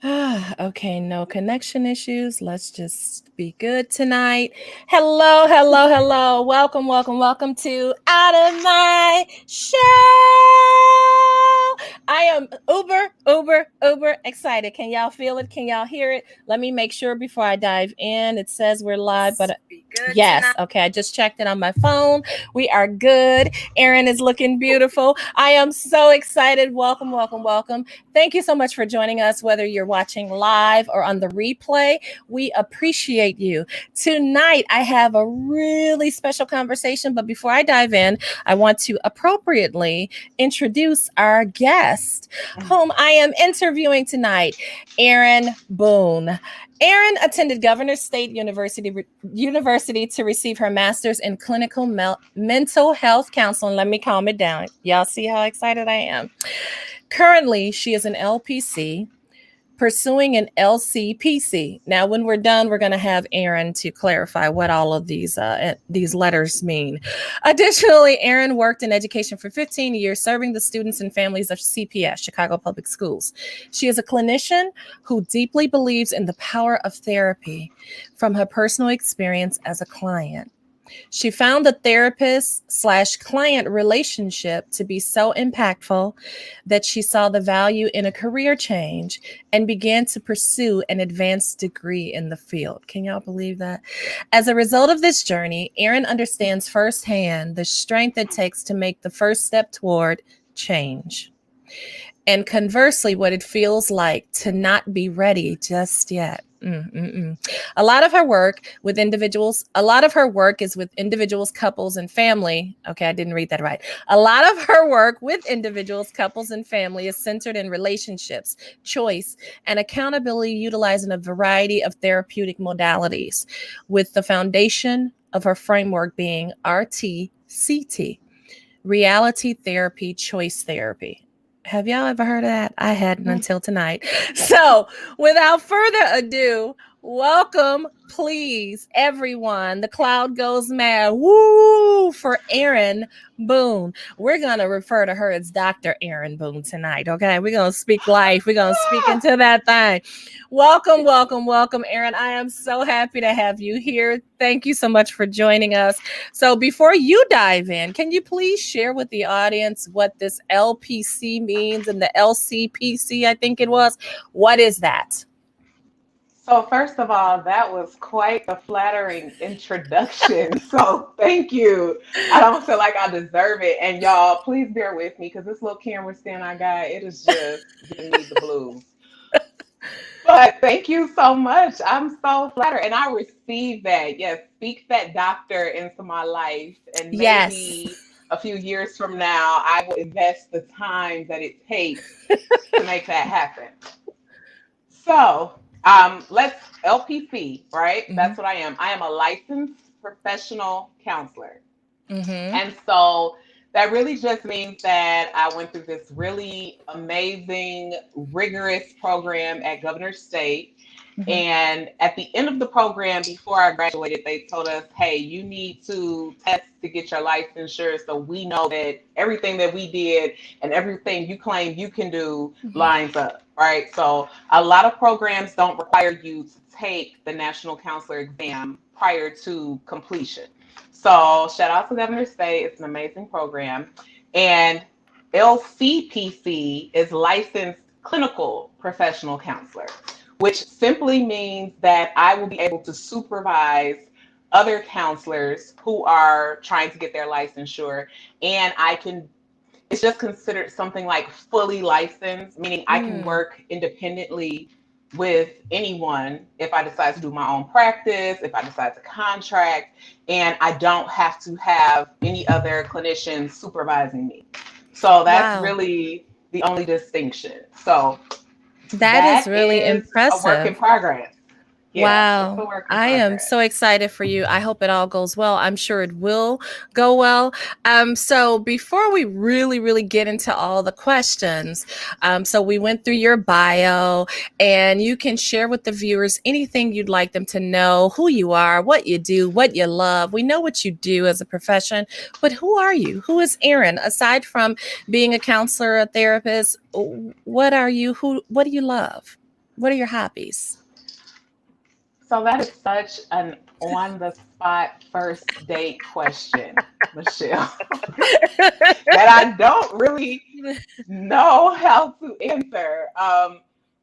Okay, no connection issues. Let's just be good tonight. Hello, hello, hello. Welcome, welcome, welcome to Out of My Show. I am uber excited. Can y'all feel it? Can y'all hear it? Let me make sure before I dive in. It says we're live, but yes. Okay, I just checked it on my phone. We are good. Erinn is looking beautiful. I am so excited. Welcome, welcome, welcome. Thank you so much for joining us, whether you're watching live or on the replay. We appreciate you. Tonight, I have a really special conversation, but before I dive in, I want to appropriately introduce our guest, whom I am interviewing tonight, Erinn Boone. Erinn attended Governor State University to receive her master's in clinical mental health counseling. Let me calm it down. Y'all see how excited I am. Currently, she is an LPC pursuing an LCPC. Now, when we're done, we're going to have Erinn to clarify what all of these letters mean. Additionally, Erinn worked in education for 15 years, serving the students and families of CPS, Chicago Public Schools. She is a clinician who deeply believes in the power of therapy from her personal experience as a client. She found the therapist/client relationship to be so impactful that she saw the value in a career change and began to pursue an advanced degree in the field. Can y'all believe that? As a result of this journey, Erinn understands firsthand the strength it takes to make the first step toward change. And conversely, what it feels like to not be ready just yet. A lot of her work is with individuals, couples, and family. Okay, I didn't read that right. A lot of her work with individuals, couples, and family is centered in relationships, choice, and accountability, utilizing a variety of therapeutic modalities, with the foundation of her framework being RTCT, reality therapy, choice therapy. Have y'all ever heard of that? I hadn't until tonight. So, without further ado, welcome, please, everyone. The crowd goes mad. Woo! For Erinn Boone. We're going to refer to her as Dr. Erinn Boone tonight, okay? We're going to speak life. We're going to speak into that thing. Welcome, welcome, welcome, Erinn. I am so happy to have you here. Thank you so much for joining us. So before you dive in, can you please share with the audience what this LPC means and the LCPC, I think it was? What is that? So, first of all, that was quite a flattering introduction. So, thank you. I don't feel like I deserve it. And y'all, please bear with me because this little camera stand I got, it is just giving me the blues. But thank you so much. I'm so flattered. And I received that. Yes, speak that doctor into my life. And Yes. maybe a few years from now, I will invest the time that it takes to make that happen. So, let's LPC, right? Mm-hmm. That's what I am. I am a licensed professional counselor. Mm-hmm. And so that really just means that I went through this really amazing, rigorous program at Governor State. Mm-hmm. And at the end of the program, before I graduated, they told us, hey, you need to test to get your licensure so we know that everything that we did and everything you claim you can do Mm-hmm. lines up, right? So a lot of programs don't require you to take the National Counselor exam prior to completion. So shout out to Governor State. It's an amazing program. And LCPC is licensed clinical professional counselor, which simply means that I will be able to supervise other counselors who are trying to get their licensure. And I can, it's just considered something like fully licensed, meaning I can Mm. work independently with anyone if I decide to do my own practice, if I decide to contract, and I don't have to have any other clinicians supervising me. So that's Wow. really the only distinction. So That is that really is a work in impressive. progress. Yes, it's a Wow. work in I am progress. so excited for you. I hope it all goes well. I'm sure it will go well. So before we really get into all the questions, so we went through your bio, and you can share with the viewers anything you'd like them to know, who you are, what you do, what you love. We know what you do as a profession, but who are you? Who is Erinn? Aside from being a counselor, a therapist, what are you? What do you love? What are your hobbies? So that is such an on the spot first date question, Michelle, that I don't really know how to answer.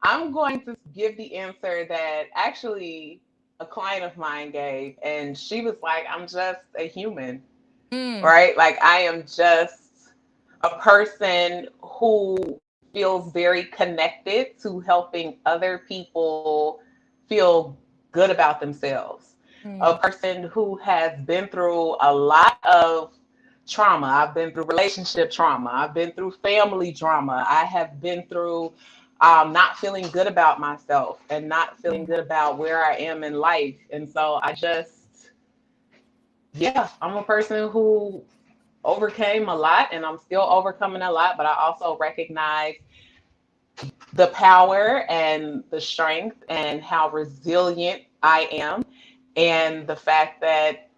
I'm going to give the answer that actually a client of mine gave, and she was like, I'm just a human, Mm, right? Like, I am just a person who feels very connected to helping other people feel good about themselves. A mm, person who has been through a lot of trauma. I've been through relationship trauma. I've been through family drama. I have been through not feeling good about myself and not feeling mm. good about where I am in life. And so yeah, I'm a person who overcame a lot and I'm still overcoming a lot, but I also recognize the power and the strength and how resilient I am, and the fact that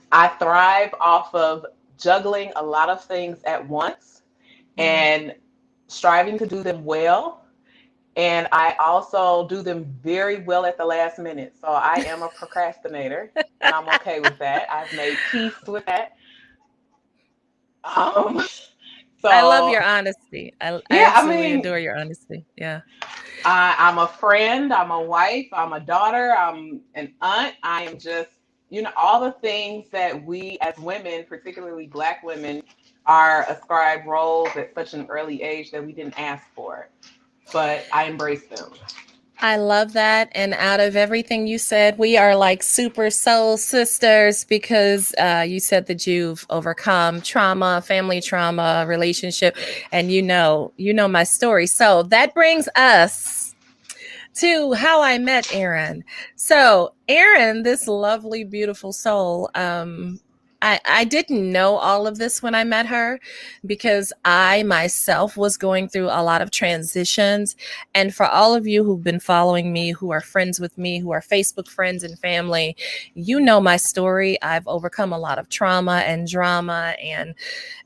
I thrive off of juggling a lot of things at once Mm. and striving to do them well. And I also do them very well at the last minute. So I am a procrastinator and I'm okay with that. I've made peace with that. Um, I love so your honesty. I yeah, I absolutely mean, adore your honesty. Yeah. I'm a friend, I'm a wife, I'm a daughter, I'm an aunt. I am just, all the things that we as women, particularly Black women, are ascribed roles at such an early age that we didn't ask for, but I embrace them. I love that. And out of everything you said, we are like super soul sisters because you said that you've overcome trauma, family trauma, relationship, and you know my story. So that brings us to how I met Erinn. So Erinn, this lovely, beautiful soul, I didn't know all of this when I met her because I myself was going through a lot of transitions. And for all of you who've been following me, who are friends with me, who are Facebook friends and family, you know my story. I've overcome a lot of trauma and drama and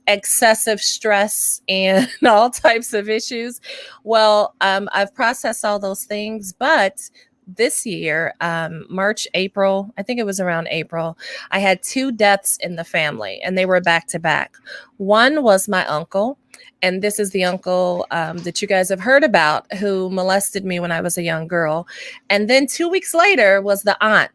excessive stress and all types of issues. Well, I've processed all those things, but this year, March, April, I think it was around April, I had two deaths in the family and they were back to back. One was my uncle. And this is the uncle that you guys have heard about who molested me when I was a young girl. And then 2 weeks later was the aunt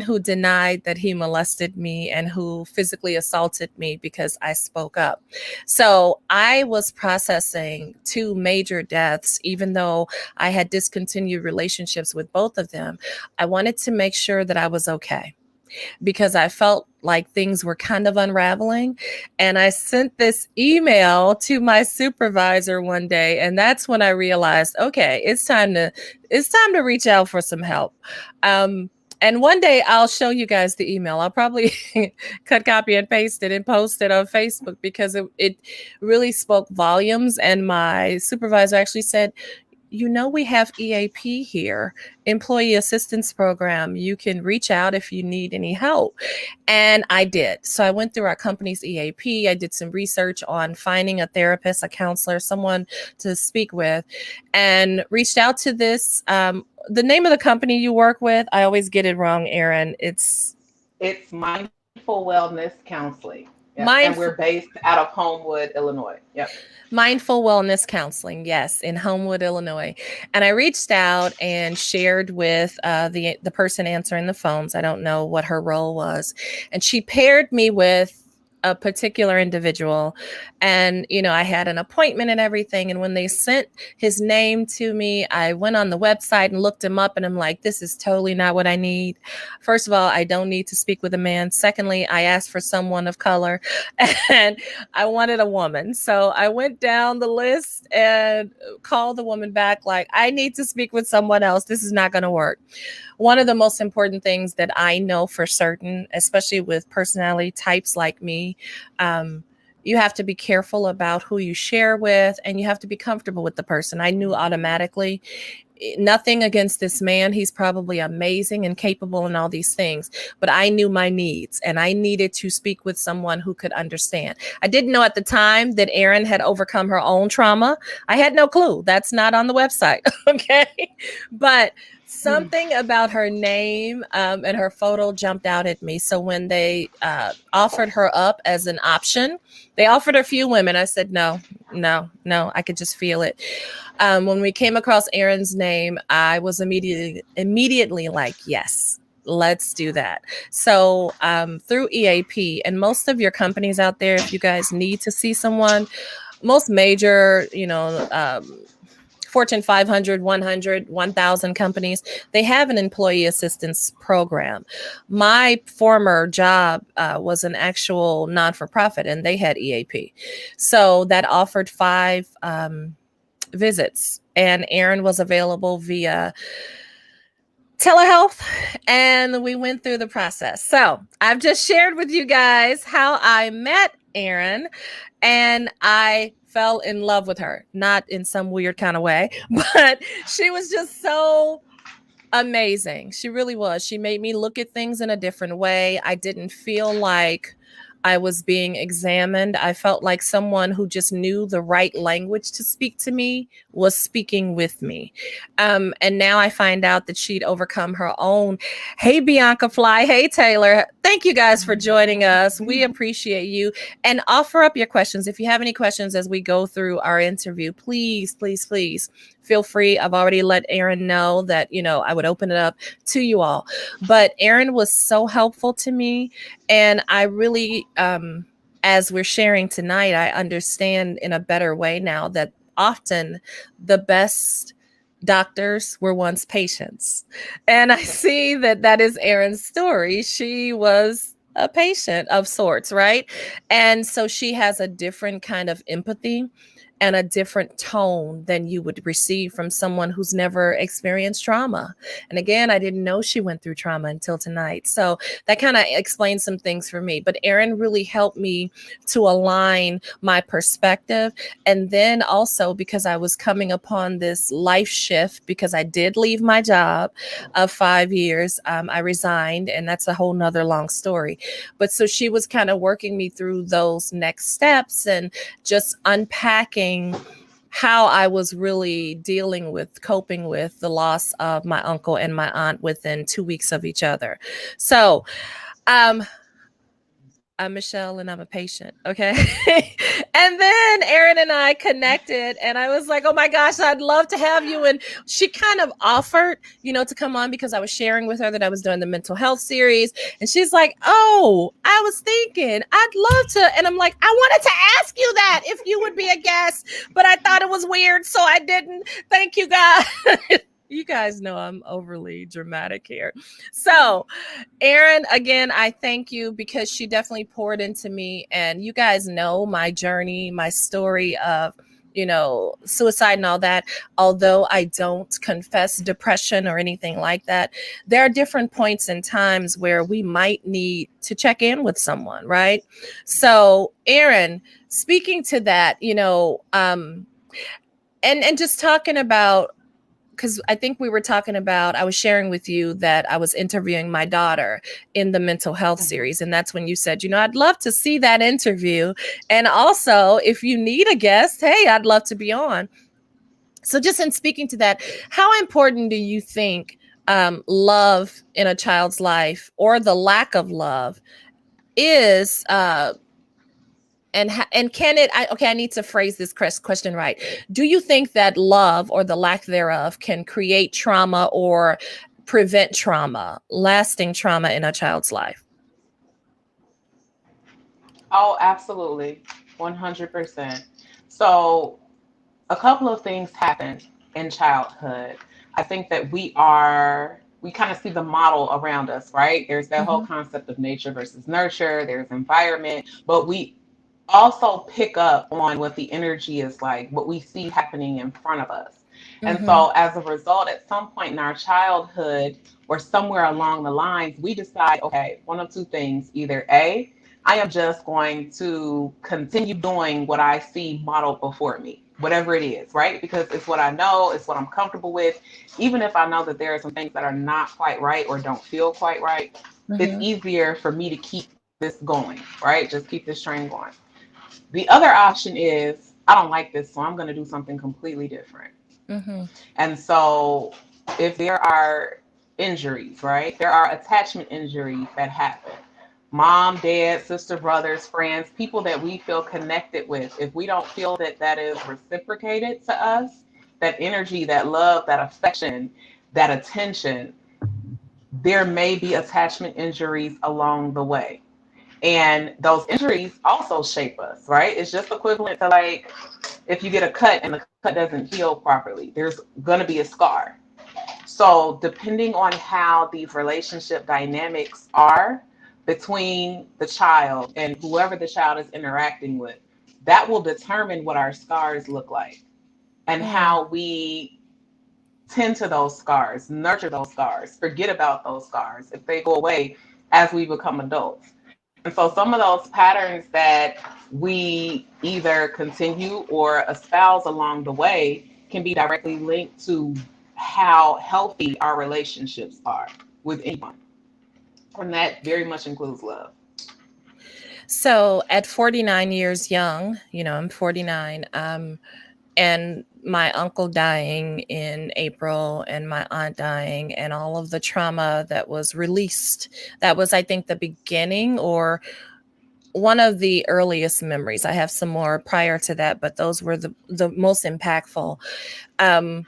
who denied that he molested me and who physically assaulted me because I spoke up. So I was processing two major deaths, even though I had discontinued relationships with both of them. I wanted to make sure that I was okay because I felt like things were kind of unraveling. And I sent this email to my supervisor one day, and that's when I realized, okay, it's time to reach out for some help. Um, and one day I'll show you guys the email. I'll probably cut, copy, and paste it and post it on Facebook because it really spoke volumes. And my supervisor actually said, we have EAP here, Employee Assistance Program. You can reach out if you need any help. And I did. So I went through our company's EAP. I did some research on finding a therapist, a counselor, someone to speak with, and reached out to this. The name of the company you work with, I always get it wrong, Erinn. It's Mindful Wellness Counseling. Yep. And we're Mindful based out of Homewood, Illinois. Yep. Mindful Wellness Counseling, yes, in Homewood, Illinois. And I reached out and shared with the person answering the phones. I don't know what her role was, and she paired me with a particular individual. And I had an appointment and everything. And when they sent his name to me, I went on the website and looked him up, and I'm like, this is totally not what I need. First of all, I don't need to speak with a man. Secondly, I asked for someone of color, and I wanted a woman. So I went down the list and called the woman back like, I need to speak with someone else. This is not going to work. One of the most important things that I know for certain, especially with personality types like me, you have to be careful about who you share with, and you have to be comfortable with the person. I knew automatically nothing against this man. He's probably amazing and capable and all these things, but I knew my needs and I needed to speak with someone who could understand. I didn't know at the time that Erinn had overcome her own trauma. I had no clue. That's not on the website. Okay. But something about her name and her photo jumped out at me. So when they offered her up as an option, they offered a few women. I said, no, I could just feel it. When we came across Erinn's name, I was immediately like, yes, let's do that. So through EAP, and most of your companies out there, if you guys need to see someone, most major, Fortune 500, 100, 1,000 companies, they have an employee assistance program. My former job was an actual non-for-profit, and they had EAP. So that offered 5 visits, and Erinn was available via telehealth, and we went through the process. So I've just shared with you guys how I met Erinn, and I fell in love with her, not in some weird kind of way, but she was just so amazing. She really was. She made me look at things in a different way. I didn't feel like I was being examined. I felt like someone who just knew the right language to speak to me was speaking with me. And now I find out that she'd overcome her own. Hey, Bianca Fly. Hey, Taylor. Thank you guys for joining us. We appreciate you. And offer up your questions. If you have any questions as we go through our interview, please feel free. I've already let Erinn know that, I would open it up to you all. But Erinn was so helpful to me. And I really, as we're sharing tonight, I understand in a better way now that often the best doctors were once patients. And I see that that is Erinn's story. She was a patient of sorts, right? And so she has a different kind of empathy and a different tone than you would receive from someone who's never experienced trauma. And again, I didn't know she went through trauma until tonight. So that kind of explains some things for me. But Erinn really helped me to align my perspective. And then also because I was coming upon this life shift, because I did leave my job of 5 years. I resigned, and that's a whole nother long story. But so she was kind of working me through those next steps and just unpacking how I was really coping with the loss of my uncle and my aunt within 2 weeks of each other. So, I'm Michelle and I'm a patient. Okay. And then Erinn and I connected and I was like, oh my gosh, I'd love to have you. And she kind of offered, to come on because I was sharing with her that I was doing the mental health series. And she's like, oh, I was thinking I'd love to. And I'm like, I wanted to ask you that if you would be a guest, but I thought it was weird. So I didn't. Thank you, guys. You guys know I'm overly dramatic here. So, Erinn, again, I thank you because she definitely poured into me. And you guys know my journey, my story of, suicide and all that. Although I don't confess depression or anything like that, there are different points and times where we might need to check in with someone, right? So, Erinn, speaking to that, and just talking about, because I think we were talking about, I was sharing with you that I was interviewing my daughter in the mental health series. And that's when you said, I'd love to see that interview. And also, if you need a guest, hey, I'd love to be on. So just in speaking to that, how important do you think love in a child's life or the lack of love is and can it, I need to phrase this question right. Do you think that love or the lack thereof can create trauma or prevent trauma, lasting trauma in a child's life? Oh, absolutely. 100%. So, a couple of things happen in childhood. I think that we kind of see the model around us, right? There's that whole Mm-hmm. concept of nature versus nurture, there's environment, but we also pick up on what the energy is like, what we see happening in front of us. And Mm-hmm. so, as a result, at some point in our childhood or somewhere along the lines, we decide, okay, one of two things: either A, I am just going to continue doing what I see modeled before me. whatever it is, right? Because it's what I know, it's what I'm comfortable with. Even if I know that there are some things that are not quite right or don't feel quite right, it's Mm-hmm. easier for me to keep this going, right? Just keep this train going. The other option is I don't like this, so I'm going to do something completely different. Mm-hmm. And so if there are injuries, right? There are attachment injuries that happen. Mom, dad, sister, brothers, friends, people that we feel connected with. If we don't feel that that is reciprocated to us, that energy, that love, that affection, that attention, there may be attachment injuries along the way. And those injuries also shape us, right? It's just equivalent to like if you get a cut and the cut doesn't heal properly, there's going to be a scar. So, depending on how these relationship dynamics are between the child and whoever the child is interacting with, that will determine what our scars look like and Mm. how we tend to those scars, nurture those scars, forget about those scars if they go away as we become adults. And so some of those patterns that we either continue or espouse along the way can be directly linked to how healthy our relationships are with anyone. And that very much includes love. So at 49 years young, I'm 49, and my uncle dying in April and my aunt dying and all of the trauma that was released. That was, I think, the beginning or one of the earliest memories. I have some more prior to that, but those were the most impactful. Um,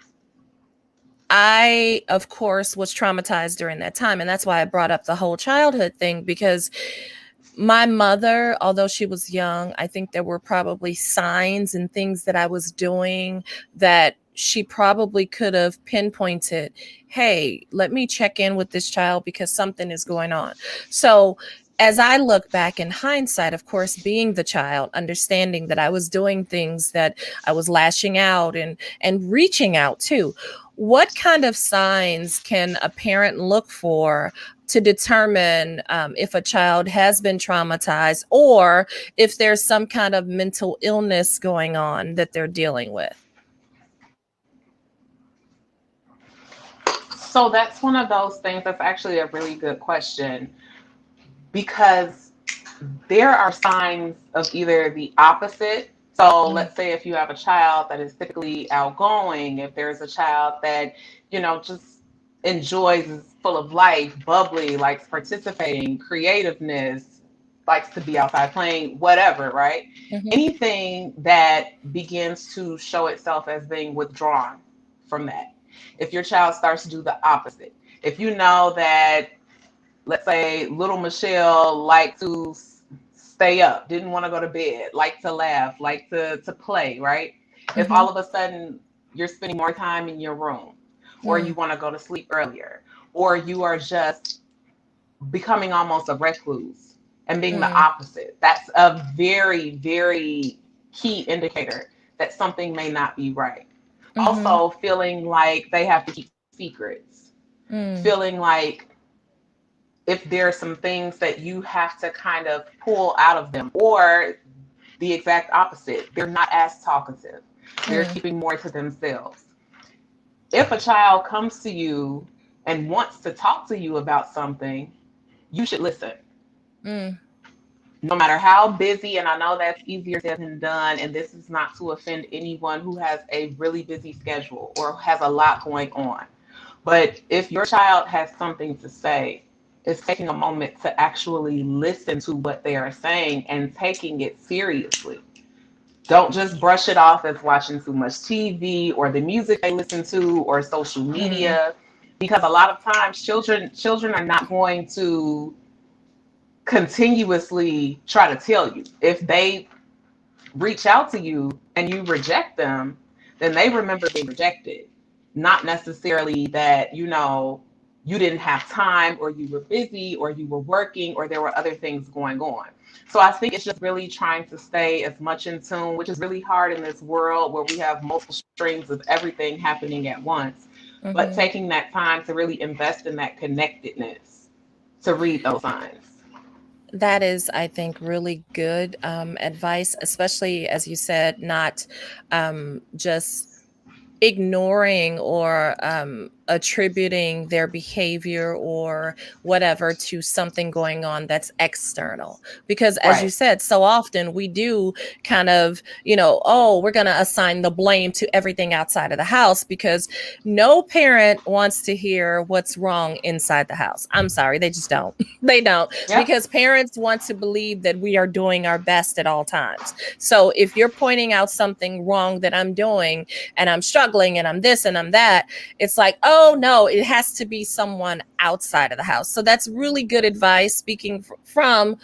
I, of course, was traumatized during that time. And that's why I brought up the whole childhood thing, because my mother, although she was young, I think there were probably signs and things that I was doing that she probably could have pinpointed. Hey, let me check in with this child because something is going on. So, as I look back in hindsight, of course, being the child, understanding that I was doing things, that I was lashing out and reaching out too. What kind of signs can a parent look for to determine if a child has been traumatized or if there's some kind of mental illness going on that they're dealing with? So that's one of those things that's actually a really good question because there are signs of either the opposite. So Mm, let's say if you have a child that is typically outgoing, if there's a child that, just enjoys, is full of life, bubbly, likes participating, creativeness, likes to be outside playing, whatever, right? mhm, Anything that begins to show itself as being withdrawn from that. If your child starts to do the opposite, if you know that, let's say little Michelle liked to stay up, didn't want to go to bed, liked to laugh, liked to play, right? If mhm, all of a sudden you're spending more time in your room, or you mm, want to go to sleep earlier, or you are just becoming almost a recluse and being the mm, opposite, that's a very, very key indicator that something may not be right. mhm, Also, feeling like they have to keep secrets, mm, feeling like if there are some things that you have to kind of pull out of them, or the exact opposite, they're not as talkative, they're mm, keeping more to themselves. If a child comes to you and wants to talk to you about something, you should listen. mm, No matter how busy, and I know that's easier said than done, and this is not to offend anyone who has a really busy schedule or has a lot going on. But if your child has something to say, it's taking a moment to actually listen to what they are saying and taking it seriously. Don't just brush it off as watching too much TV or the music they listen to or social mm, media, because a lot of times children are not going to continuously try to tell you. If they reach out to you and you reject them, then they remember being rejected, not necessarily that, you didn't have time or you were busy or you were working or there were other things going on. So I think it's just really trying to stay as much in tune, which is really hard in this world where we have multiple streams of everything happening at once, but mhm. taking that time to really invest in that connectedness to read those signs. That is, I think, really good advice, especially as you said, not just ignoring or attributing their behavior or whatever to something going on that's external. Because as you Right. said, so often we do kind of, oh, we're going to assign the blame to everything outside of the house because no parent wants to hear what's wrong inside the house. I'm sorry, they just don't. They don't, Yep. because parents want to believe that we are doing our best at all times. So if you're pointing out something wrong that I'm doing, and I'm struggling and I'm this and I'm that, it's like, oh no, it has to be someone outside of the house. So that's really good advice, speaking from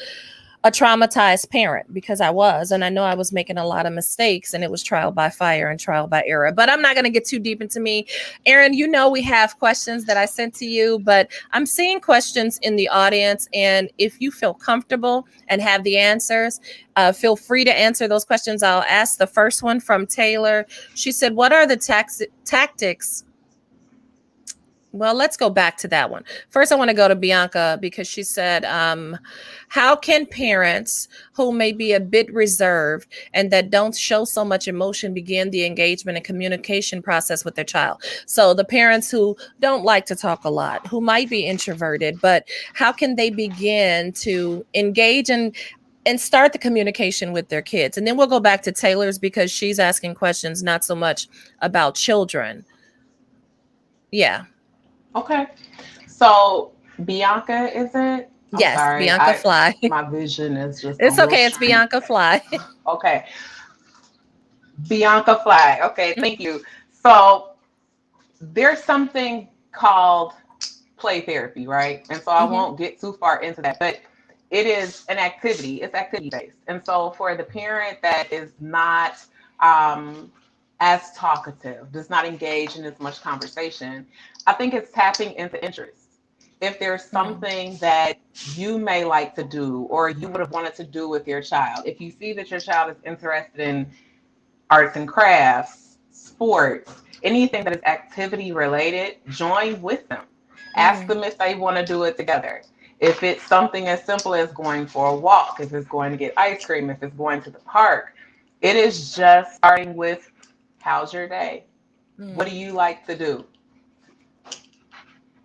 a traumatized parent, because I was, and I know I was making a lot of mistakes, and it was trial by fire and trial by error. But I'm not going to get too deep into me. Erinn, we have questions that I sent to you, but I'm seeing questions in the audience. And if you feel comfortable and have the answers, feel free to answer those questions. I'll ask the first one from Taylor. She said, what are the tactics? Well, let's go back to that one. First, I want to go to Bianca because she said, how can parents who may be a bit reserved and that don't show so much emotion begin the engagement and communication process with their child? So the parents who don't like to talk a lot, who might be introverted, but how can they begin to engage and start the communication with their kids? And then we'll go back to Taylor's because she's asking questions not so much about children. Yeah. Okay. So Bianca, is it? I'm Yes, sorry. Bianca I Fly. My vision is just a It's little okay. It's strange. Bianca Fly. Okay. Bianca Flag. Okay, thank you. So there's something called play therapy, right? And so I Hmm. won't get too far into that, but it is an activity. It's activity based. And so for the parent that is not um, as talkative, does not engage in as much conversation, I think it's tapping into interest. If there's Mm, something that you may like to do or you would have wanted to do with your child, if you see that your child is interested in arts and crafts, sports, anything that is activity related, join with them. Ask mm, them if they want to do it together. If it's something as simple as going for a walk, if it's going to get ice cream, if it's going to the park, it is just starting with, how's your day? What do mm. you like to do?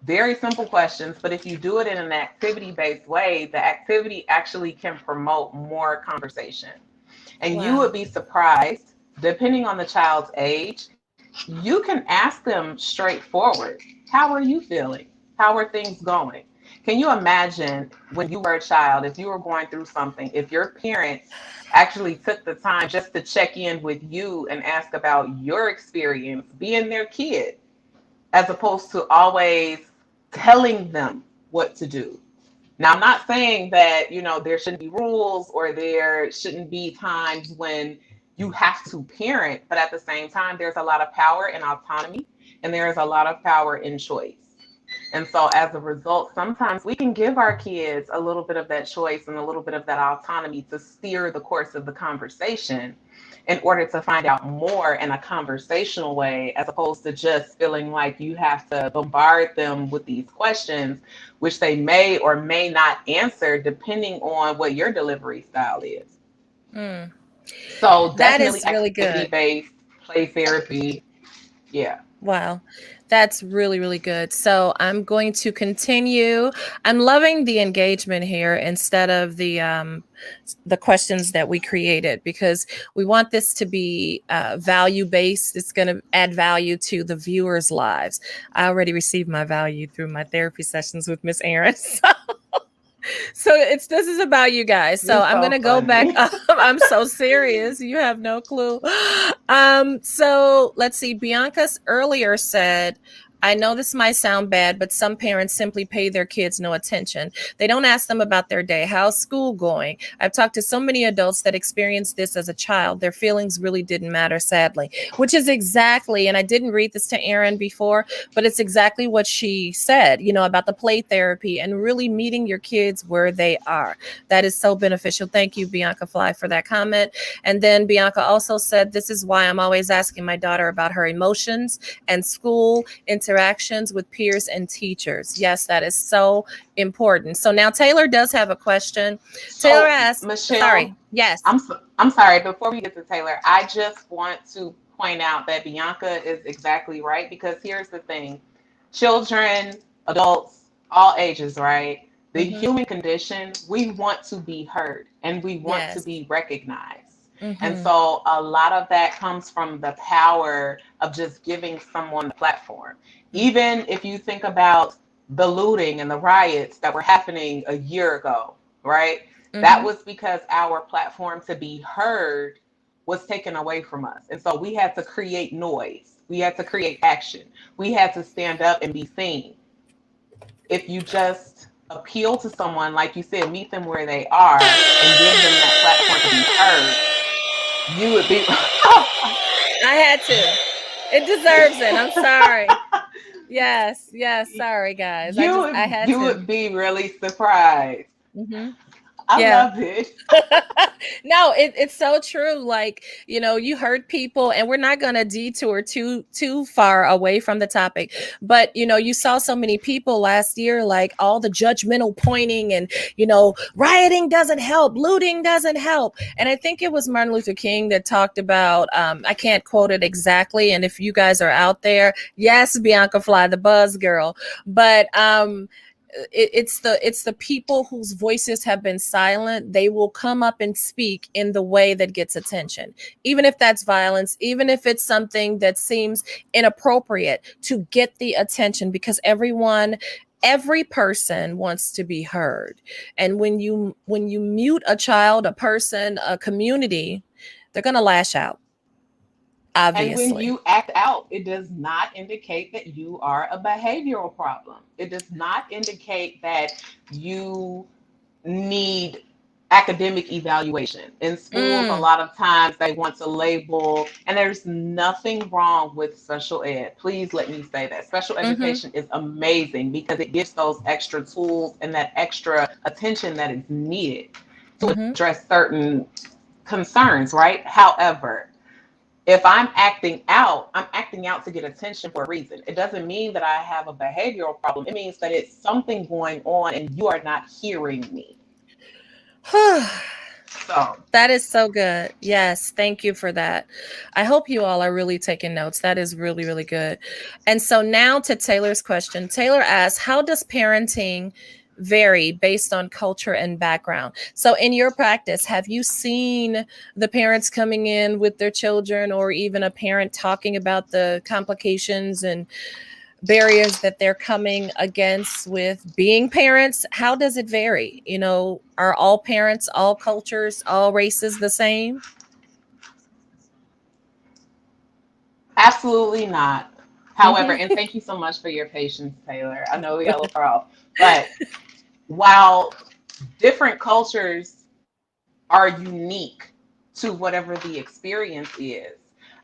Very simple questions, but if you do it in an activity based way, the activity actually can promote more conversation. And you would Wow. be surprised, depending on the child's age, you can ask them straightforward, how are you feeling? How are things going? Can you imagine when you were a child, if you were going through something, if your parents actually took the time just to check in with you and ask about your experience being their kid, as opposed to always telling them what to do? Now, I'm not saying that, there shouldn't be rules or there shouldn't be times when you have to parent, but at the same time, there's a lot of power in autonomy and there is a lot of power in choice. And so as a result, sometimes we can give our kids a little bit of that choice and a little bit of that autonomy to steer the course of the conversation in order to find out more in a conversational way, as opposed to just feeling like you have to bombard them with these questions, which they may or may not answer depending on what your delivery style is. Mm. So That definitely is really activity good. based, play therapy. Yeah. Wow. That's really, really good. So I'm going to continue. I'm loving the engagement here instead of the questions that we created, because we want this to be value based. It's going to add value to the viewers' lives. I already received my value through my therapy sessions with Miss Erinn. So this is about you guys. So You're I'm so gonna go back funny. up. I'm so serious. You have no clue. So let's see. Bianca's earlier said, I know this might sound bad, but some parents simply pay their kids no attention. They don't ask them about their day. How's school going? I've talked to so many adults that experienced this as a child. Their feelings really didn't matter, sadly, which is exactly, and I didn't read this to Erinn before, but it's exactly what she said, about the play therapy and really meeting your kids where they are. That is so beneficial. Thank you, Bianca Fly, for that comment. And then Bianca also said, this is why I'm always asking my daughter about her emotions and school. interactions with peers and teachers. Yes, that is so important. So now Taylor does have a question. Taylor So, asks, Michelle, sorry, yes. I'm sorry. Before we get to Taylor, I just want to point out that Bianca is exactly right, because here's the thing: children, adults, all ages, right? The Mm-hmm. human condition, we want to be heard and we want to Yes. be recognized. And Mm-hmm. so a lot of that comes from the power of just giving someone the platform. Even if you think about the looting and the riots that were happening a year ago, right? That Mm-hmm. was because our platform to be heard was taken away from us. And so we had to create noise. We had to create action. We had to stand up and be seen. If you just appeal to someone, like you said, meet them where they are and give them that platform to be heard, you would be I had to. It deserves it. I'm sorry. Yes, yes. Sorry, guys. I had you to. would be really surprised. Mm-hmm. I Yeah. love it. No, it's so true. Like, you heard people, and we're not gonna detour too far away from the topic. But you saw so many people last year, like all the judgmental pointing, and rioting doesn't help, looting doesn't help. And I think it was Martin Luther King that talked about, I can't quote it exactly. And if you guys are out there, yes, Bianca Fly, the buzz girl. But it's the people whose voices have been silent. They will come up and speak in the way that gets attention, even if that's violence, even if it's something that seems inappropriate, to get the attention, because every person wants to be heard. And when you mute a child, a person, a community, they're going to lash out, And when obviously. you act out, it does not indicate that you are a behavioral problem. It does not indicate that you need academic evaluation. In schools, a Mm, lot of times they want to label, and there's nothing wrong with special ed. Please let me say that. Special mm-hmm, education is amazing because it gives those extra tools and that extra attention that is needed to mm-hmm. address certain concerns, right? However, if I'm acting out to get attention for a reason. It doesn't mean that I have a behavioral problem. It means that it's something going on and you are not hearing me. So, That is so good. Yes, thank you for that. I hope you all are really taking notes. That is really, really good. And so now to Taylor's question. Taylor asks, how does parenting vary based on culture and background? So in your practice, have you seen the parents coming in with their children, or even a parent talking about the complications and barriers that they're coming against with being parents? How does it vary? Are all parents, all cultures, all races the same? absolutely not. However, Hmm. and thank you so much for your patience, Taylor. I know we got a little far off, but while different cultures are unique to whatever the experience is,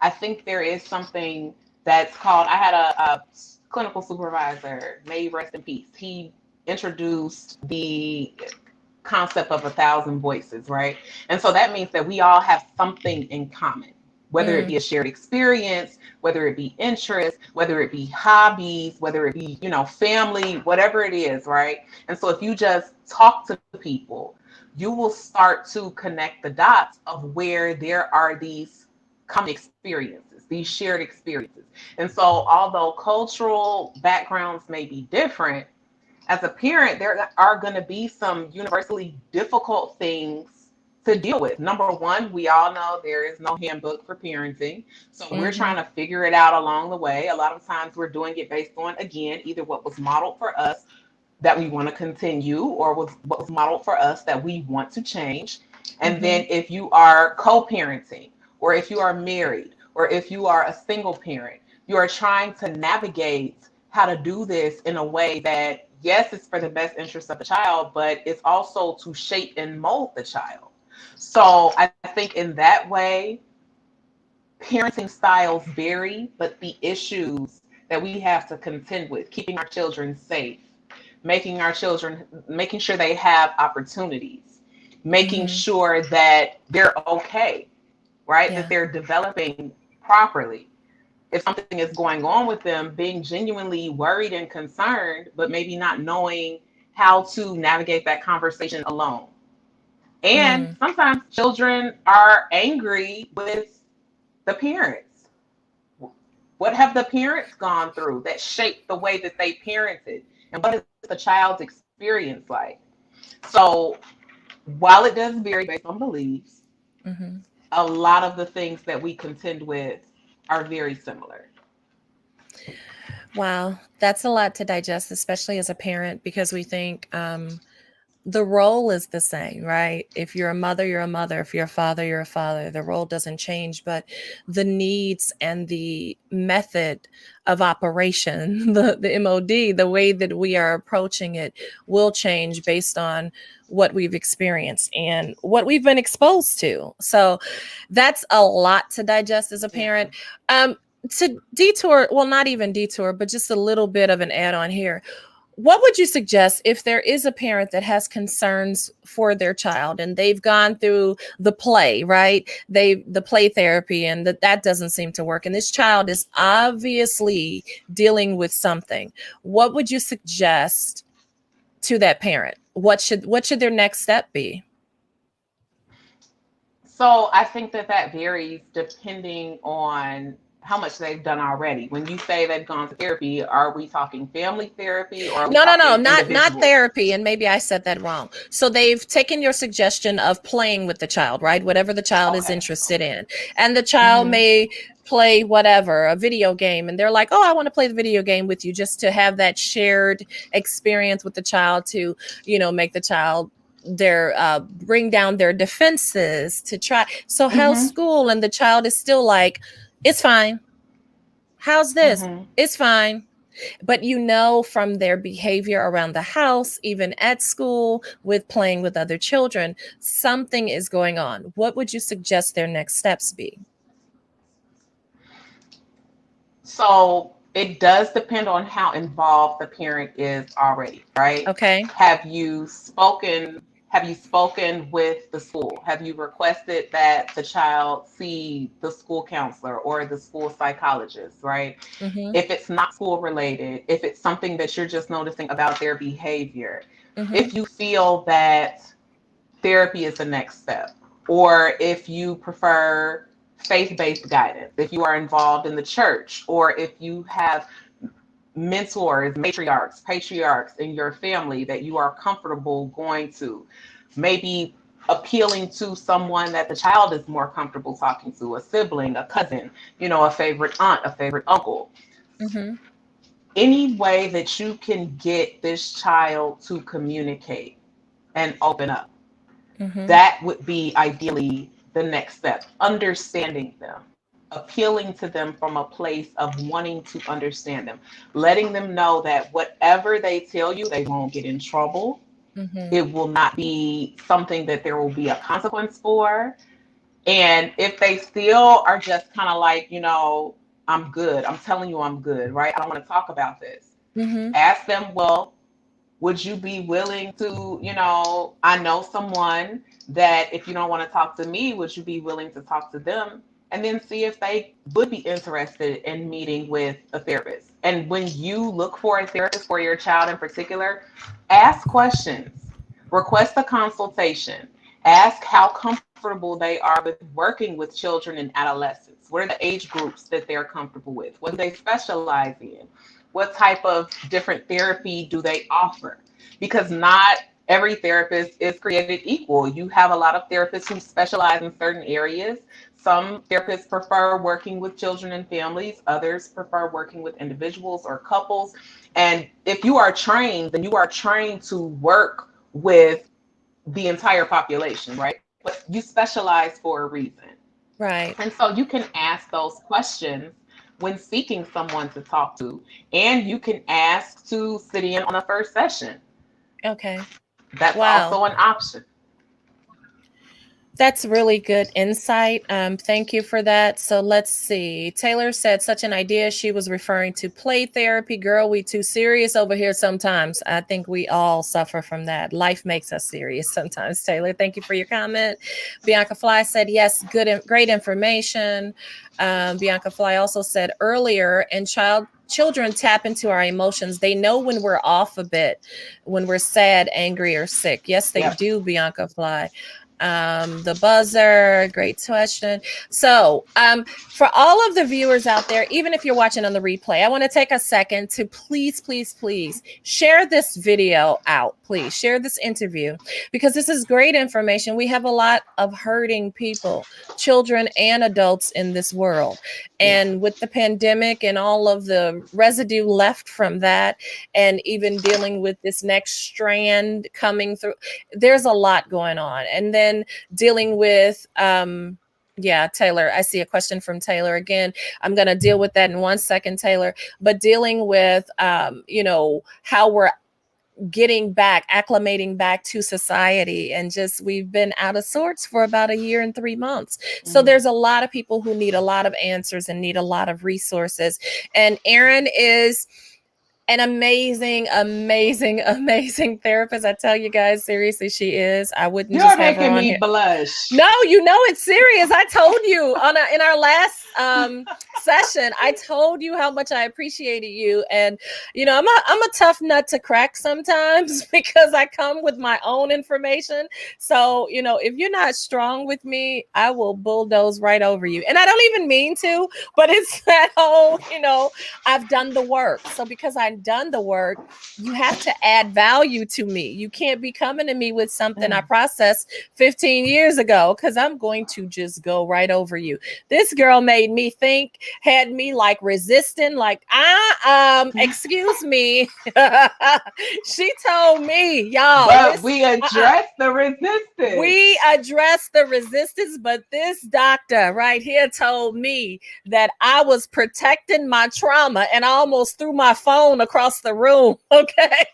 I think there is something that's called, I had a clinical supervisor, may he rest in peace. He introduced the concept of 1,000 voices, right? And so that means that we all have something in common, whether it Mm, be a shared experience, whether it be interest, whether it be hobbies, whether it be, family, whatever it is, right? And so if you just talk to people, you will start to connect the dots of where there are these common experiences, these shared experiences. And so although cultural backgrounds may be different, as a parent, there are going to be some universally difficult things to deal with. Number one, we all know there is no handbook for parenting. So we're mm-hmm, trying to figure it out along the way. A lot of times we're doing it based on, again, either what was modeled for us that we want to continue, or what was modeled for us that we want to change. And mm-hmm, then if you are co-parenting, or if you are married, or if you are a single parent, you are trying to navigate how to do this in a way that, yes, it's for the best interest of the child, but it's also to shape and mold the child. So I think in that way, parenting styles vary, but the issues that we have to contend with, keeping our children safe, making sure they have opportunities, making mm-hmm. sure that they're okay, right? That Yeah. they're developing properly. if something is going on with them, being genuinely worried and concerned, but maybe not knowing how to navigate that conversation alone. And Mm, sometimes children are angry with the parents. What have the parents gone through that shaped the way that they parented? And what is the child's experience like? So while it does vary based on beliefs, hmm. a lot of the things that we contend with are very similar. Wow, that's a lot to digest, especially as a parent, because we think the role is the same, right? If you're a mother, you're a mother. If you're a father, you're a father. The role doesn't change, but the needs and the method of operation, the MOD, the way that we are approaching it will change based on what we've experienced and what we've been exposed to. So that's a lot to digest as a Yeah. parent. To detour, well, not even detour, but just a little bit of an add on here, what would you suggest if there is a parent that has concerns for their child and they've gone through the play, right? The play therapy, and that doesn't seem to work, and this child is obviously dealing with something. What would you suggest to that parent? What should their next step be? So I think that that varies depending on how much they've done already. When you say they've gone to therapy, are we talking family therapy or are we No, no, no, talking not individual? therapy. And maybe I said that wrong. So they've taken your suggestion of playing with the child, right? Whatever the child is Okay. interested in. And the child Hmm. may play whatever, a video game, and they're like, "Oh, I want to play the video game with you," just to have that shared experience with the child to, make the child their bring down their defenses to try. So how's Hmm. school? And the child is still like, "It's fine. How's this? Hmm. It's fine." But from their behavior around the house, even at school, with playing with other children, something is going on. What would you suggest their next steps be? So it does depend on how involved the parent is already, right? Okay. Have you spoken have you spoken with the school? Have you requested that the child see the school counselor or the school psychologist, right? Mm-hmm. If it's not school related, if it's something that you're just noticing about their behavior, Mm-hmm. if you feel that therapy is the next step, or if you prefer faith based guidance, if you are involved in the church, or if you have mentors, matriarchs, patriarchs in your family that you are comfortable going to, maybe appealing to someone that the child is more comfortable talking to, a sibling, a cousin, a favorite aunt, a favorite uncle. Mm-hmm. Any way that you can get this child to communicate and open up, Mm-hmm. that would be ideally the next step. Understanding them, appealing to them from a place of wanting to understand them, letting them know that whatever they tell you, they won't get in trouble. Mm-hmm. It will not be something that there will be a consequence for. And if they still are just kind of like, I'm good, I'm telling you I'm good, right? I don't want to talk about this. Mm-hmm. Ask them, well, would you be willing to, I know someone that if you don't want to talk to me, would you be willing to talk to them? And then see if they would be interested in meeting with a therapist. And when you look for a therapist for your child in particular, ask questions, request a consultation, ask how comfortable they are with working with children and adolescents. What are the age groups that they're comfortable with? What do they specialize in? What type of different therapy do they offer? Because not every therapist is created equal. You have a lot of therapists who specialize in certain areas. Some therapists prefer working with children and families, others prefer working with individuals or couples. And if you are trained, then you are trained to work with the entire population, right? But you specialize for a reason. Right. And so you can ask those questions when seeking someone to talk to, and you can ask to sit in on a first session. Okay. That's Wow. also an option. That's really good insight. Thank you for that. So let's see. Taylor said such an idea. She was referring to play therapy. Girl, we too serious over here sometimes. I think we all suffer from that. Life makes us serious sometimes. Taylor, thank you for your comment. Bianca Fly said yes, great information. Bianca Fly also said earlier, and children tap into our emotions. They know when we're off a bit, when we're sad, angry, or sick. Yes, they Yep. do, Bianca Fly. The buzzer, great question. So for all of the viewers out there, even if you're watching on the replay, I want to take a second to please share this video out. Please share this interview, because this is great information. We have a lot of hurting people, children and adults in this world, and with the pandemic and all of the residue left from that, and even dealing with this next strand coming through, there's a lot going on. And then dealing with yeah, Taylor, I see a question from Taylor again. I'm going to deal with that in 1 second, Taylor. But dealing with how we're getting back, acclimating back to society, and just we've been out of sorts for about 1 year and 3 months. So there's a lot of people who need a lot of answers and need a lot of resources. And Erinn is an amazing therapist. I tell you guys, seriously, she is. I wouldn't You're just have her making on me here. blush. No, you know it's serious. I told you in our last session, I told you how much I appreciated you. And I'm a tough nut to crack sometimes because I come with my own information. So if you're not strong with me, I will bulldoze right over you. And I don't even mean to, but it's that whole I've done the work. So because I've done the work, you have to add value to me. You can't be coming to me with something I processed 15 years ago, because I'm going to just go right over you. This girl made me think, had me like resisting, like, excuse me. She told me, y'all. But we addressed the resistance. We addressed the resistance, but this doctor right here told me that I was protecting my trauma, and I almost threw my phone across the room. Okay.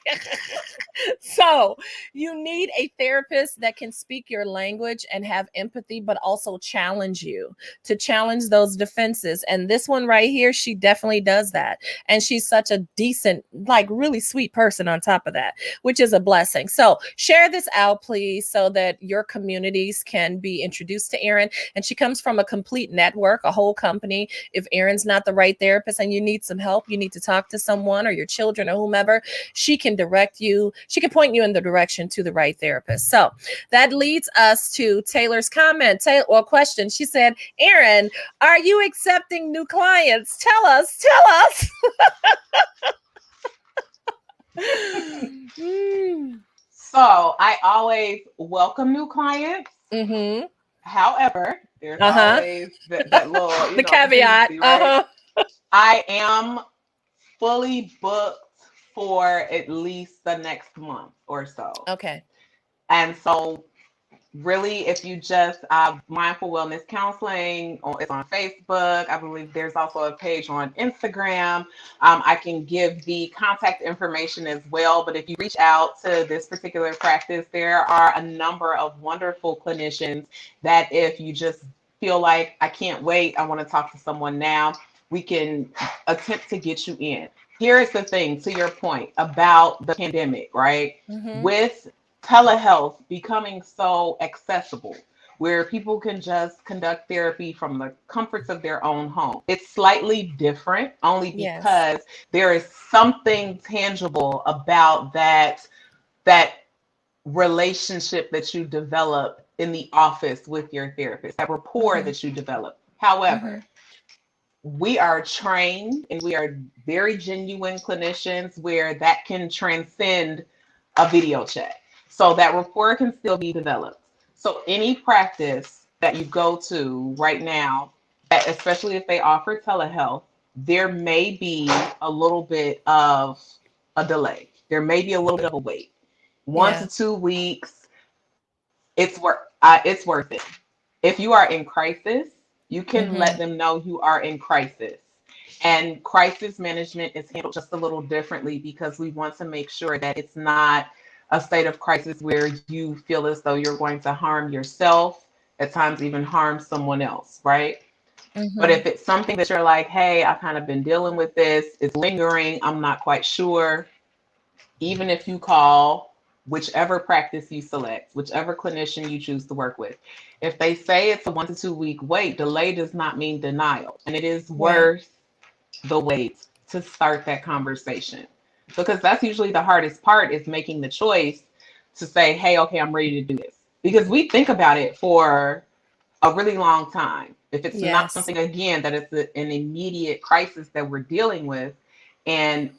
So you need a therapist that can speak your language and have empathy, but also challenge you, to challenge those defenses. And this one right here, she definitely does that. And she's such a decent, like really sweet person on top of that, which is a blessing. So share this out, please, so that your communities can be introduced to Erinn. And she comes from a complete network, a whole company. If Erinn's not the right therapist and you need some help, you need to talk to someone or your children or whomever, she can direct you. She can point you in the direction to the right therapist. So that leads us to Taylor's comment or question. She said, Erinn, are you accepting new clients? Tell us. So I always welcome new clients. Mm-hmm. However, there's always that little the caveat. Right? I am fully booked for at least the next month or so. Okay. And so really, if you just Mindful Wellness Counseling, it's on Facebook. I believe there's also a page on Instagram. I can give the contact information as well. But if you reach out to this particular practice, there are a number of wonderful clinicians that if you just feel like, I can't wait, I want to talk to someone now, we can attempt to get you in. Here is the thing, to your point about the pandemic, right? Mm-hmm. With telehealth becoming so accessible, where people can just conduct therapy from the comforts of their own home. It's slightly different only because there is something tangible about that relationship that you develop in the office with your therapist, that rapport that you develop. However, we are trained and we are very genuine clinicians where that can transcend a video chat. So that rapport can still be developed. So any practice that you go to right now, especially if they offer telehealth, there may be a little bit of a delay. There may be a little bit of a wait. 1 to 2 weeks, it's worth it. If you are in crisis, you can let them know you are in crisis. And crisis management is handled just a little differently because we want to make sure that it's not a state of crisis where you feel as though you're going to harm yourself at times even harm someone else, right? But Mm-hmm. if it's something that you're like, hey, I've kind of been dealing with this, it's lingering, I'm not quite sure, even if you call whichever practice you select, whichever clinician you choose to work with, if they say it's a 1 to 2 week wait, delay does not mean denial. And it is Right. worth the wait to start that conversation. Because that's usually the hardest part is making the choice to say, hey, okay, I'm ready to do this. Because we think about it for a really long time. If it's not Yes. something, again, that is an immediate crisis that we're dealing with, and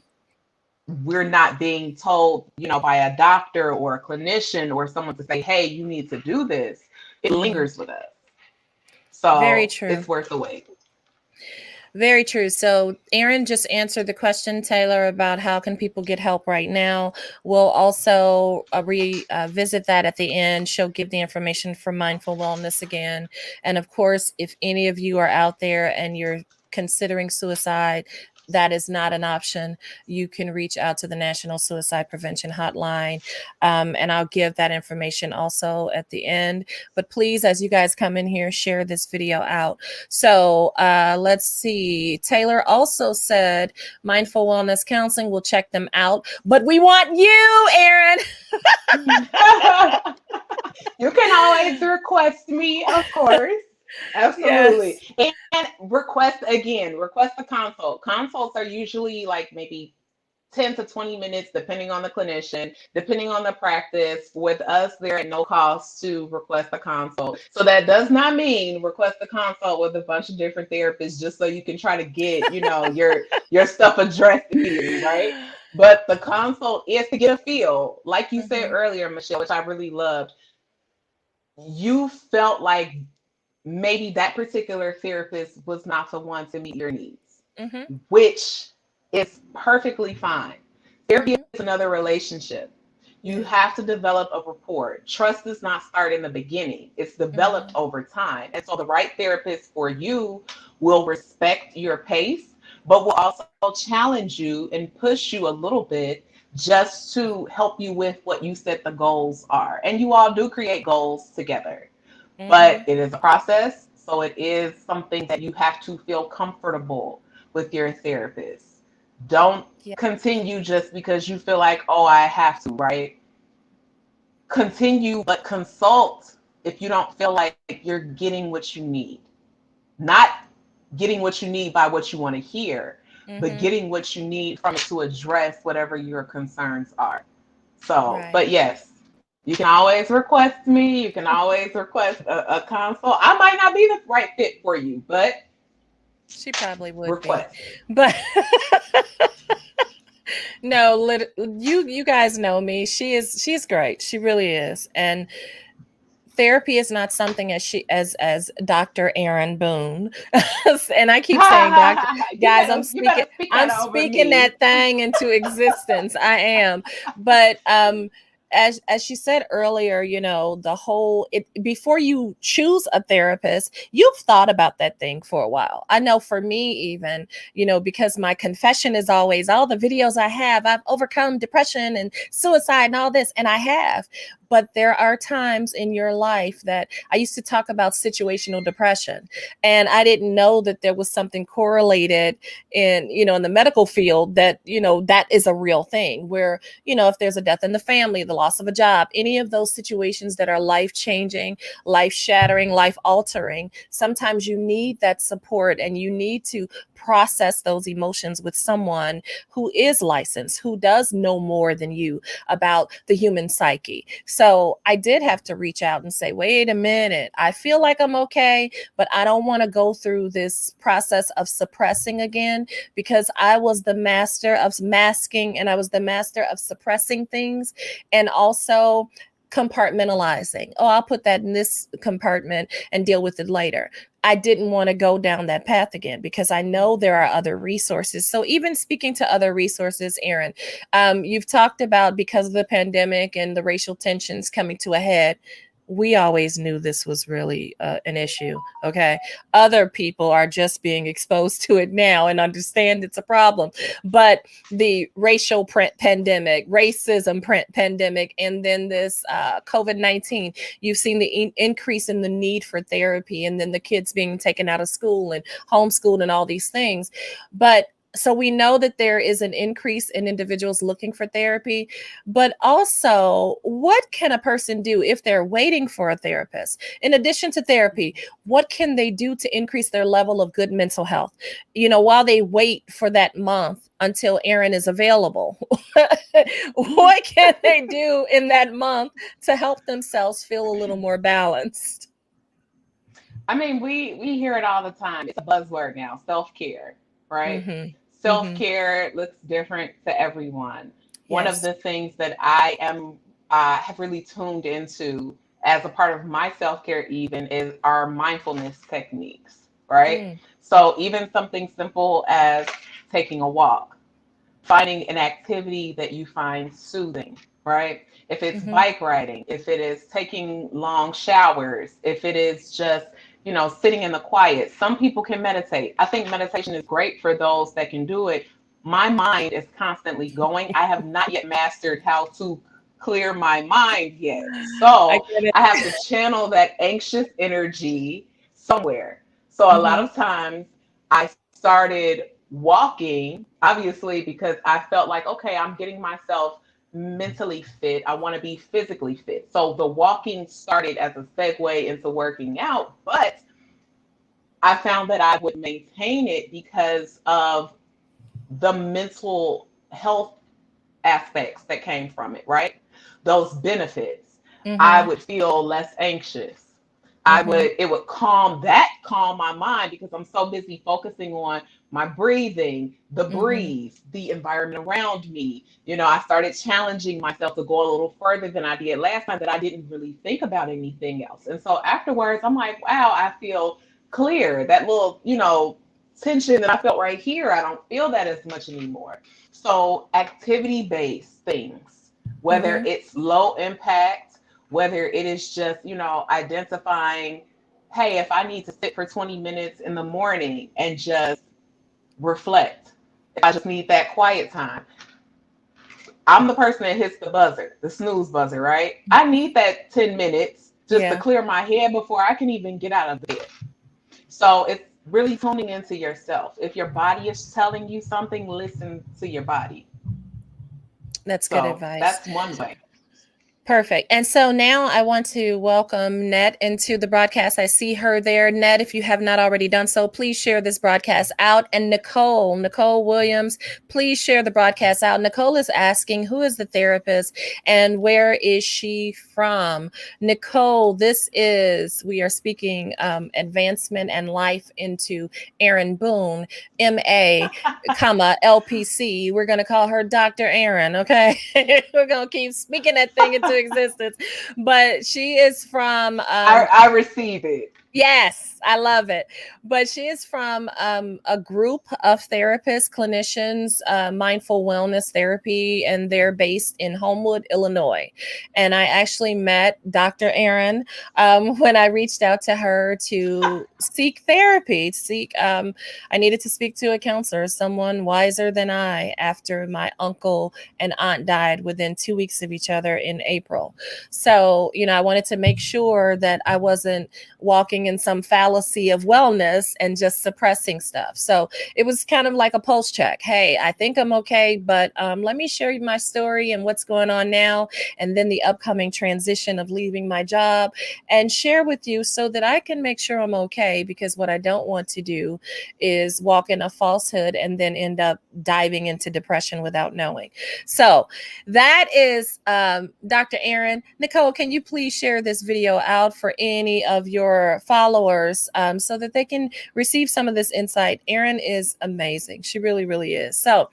we're not being told, by a doctor or a clinician or someone to say, hey, you need to do this, it Mm-hmm. lingers with us. Very So true. it's worth the wait. Very true. So Erinn just answered the question, Taylor, about how can people get help right now. We'll also revisit that at the end. She'll give the information for mindful wellness again. And of course, if any of you are out there and you're considering suicide, that is not an option. You can reach out to the National Suicide Prevention Hotline. And I'll give that information also at the end. But please, as you guys come in here, share this video out. So let's see. Taylor also said mindful wellness counseling. We'll check them out. But we want you, Erinn. You can always request me, of course. Absolutely. Yes. And request a consult. Consults are usually like maybe 10 to 20 minutes, depending on the clinician, depending on the practice. With us, there at no cost to request a consult. So that does not mean request a consult with a bunch of different therapists just so you can try to get, your stuff addressed immediately, right? But the consult is to get a feel, like you said Mm-hmm. earlier, Michelle, which I really loved. You felt like maybe that particular therapist was not the one to meet your needs, Mm-hmm. which is perfectly fine. Therapy Mm-hmm. is another relationship. You Yeah. have to develop a rapport. Trust does not start in the beginning, it's developed Mm-hmm. over time. And so the right therapist for you will respect your pace, but will also challenge you and push you a little bit just to help you with what you said the goals are. And you all do create goals together, but Mm-hmm. it is a process. So it is something that you have to feel comfortable with your therapist. Don't Yeah. continue just because you feel like, oh, I have to, right? Continue, but consult if you don't feel like you're getting what you need. Not getting what you need by what you want to hear, but Mm-hmm. getting what you need from it to address whatever your concerns are. So, Right. but yes, you can always request me. You can always request a consult. I might not be the right fit for you, but She probably would be. request. But no, you guys know me. She's great. She really is. And therapy is not something as Dr. Erinn Boone. And I keep saying doctor, guys, You better speak I'm that over speaking me. that thing into existence. I am. But as she said earlier, the whole it before you choose a therapist, you've thought about that thing for a while. I know for me, even, because my confession is always all the videos I have, I've overcome depression and suicide and all this, and I have. But there are times in your life that I used to talk about situational depression, and I didn't know that there was something correlated in the medical field that, that is a real thing where, if there's a death in the family, the loss of a job, any of those situations that are life changing, life shattering, life altering, sometimes you need that support and you need to process those emotions with someone who is licensed, who does know more than you about the human psyche. So I did have to reach out and say, wait a minute, I feel like I'm okay, but I don't want to go through this process of suppressing again, because I was the master of masking and I was the master of suppressing things, and also compartmentalizing. Oh, I'll put that in this compartment and deal with it later. I didn't want to go down that path again because I know there are other resources. So even speaking to other resources, Erinn, you've talked about, because of the pandemic and the racial tensions coming to a head, we always knew this was really an issue. Okay. Other people are just being exposed to it now and understand it's a problem. But the racial pandemic, racism pandemic, and then this COVID-19, you've seen the increase in the need for therapy, and then the kids being taken out of school and homeschooled and all these things. But so we know that there is an increase in individuals looking for therapy, but also what can a person do if they're waiting for a therapist? In addition to therapy, what can they do to increase their level of good mental health? You know, while they wait for that month until Erinn is available, what can they do in that month to help themselves feel a little more balanced? I mean, we hear it all the time. It's a buzzword now, self-care, right? Mm-hmm. Self-care looks different to everyone. One of Yes. the things that I am have really tuned into as a part of my self-care even is our mindfulness techniques, right? Mm. So even something simple as taking a walk, finding an activity that you find soothing, right? If it's Mm-hmm. bike riding, if it is taking long showers, if it is just, sitting in the quiet. Some people can meditate. I think meditation is great for those that can do it. My mind is constantly going. I have not yet mastered how to clear my mind yet. I So get it. I have to channel that anxious energy somewhere. So a lot Mm-hmm. of times I started walking, obviously, because I felt like, okay, I'm getting myself mentally fit. I want to be physically fit. So the walking started as a segue into working out, but I found that I would maintain it because of the mental health aspects that came from it, right? Those benefits. I Mm-hmm. would feel less anxious. Mm-hmm. It would calm my mind because I'm so busy focusing on my breathing, the Mm-hmm. breeze, the environment around me. I started challenging myself to go a little further than I did last time, that I didn't really think about anything else. And so afterwards, I'm like, wow, I feel clear. That little, tension that I felt right here, I don't feel that as much anymore. So activity based things, whether Mm-hmm. it's low impact, whether it is just, identifying, hey, if I need to sit for 20 minutes in the morning and just reflect, if I just need that quiet time, I'm the person that hits the buzzer, the snooze buzzer, right? I need that 10 minutes just to Yeah. clear my head before I can even get out of bed. So it's really tuning into yourself. If your body is telling you something, listen to your body. That's good So advice. that's one way. Perfect. And so now I want to welcome Net into the broadcast. I see her there. Net, if you have not already done so, please share this broadcast out. And Nicole Williams, please share the broadcast out. Nicole is asking, who is the therapist and where is she from? Nicole, we are speaking advancement and life into Erinn Boone, MA, LPC. We're going to call her Dr. Erinn, okay? We're going to keep speaking that thing into existence. But she is from I receive it. yes, I love it. But she is from a group of therapists, clinicians, mindful wellness therapy, and they're based in Homewood, Illinois. And I actually met Dr. Erinn when I reached out to her to seek therapy. I needed to speak to a counselor, someone wiser than I, after my uncle and aunt died within 2 weeks of each other in April. So, I wanted to make sure that I wasn't walking in some fallacy of wellness and just suppressing stuff. So it was kind of like a pulse check. Hey, I think I'm okay, but let me share my story and what's going on now, and then the upcoming transition of leaving my job, and share with you so that I can make sure I'm okay, because what I don't want to do is walk in a falsehood and then end up diving into depression without knowing. So that is Dr. Erinn. Nicole, can you please share this video out for any of your followers so that they can receive some of this insight? Erinn is amazing. She really, really is. So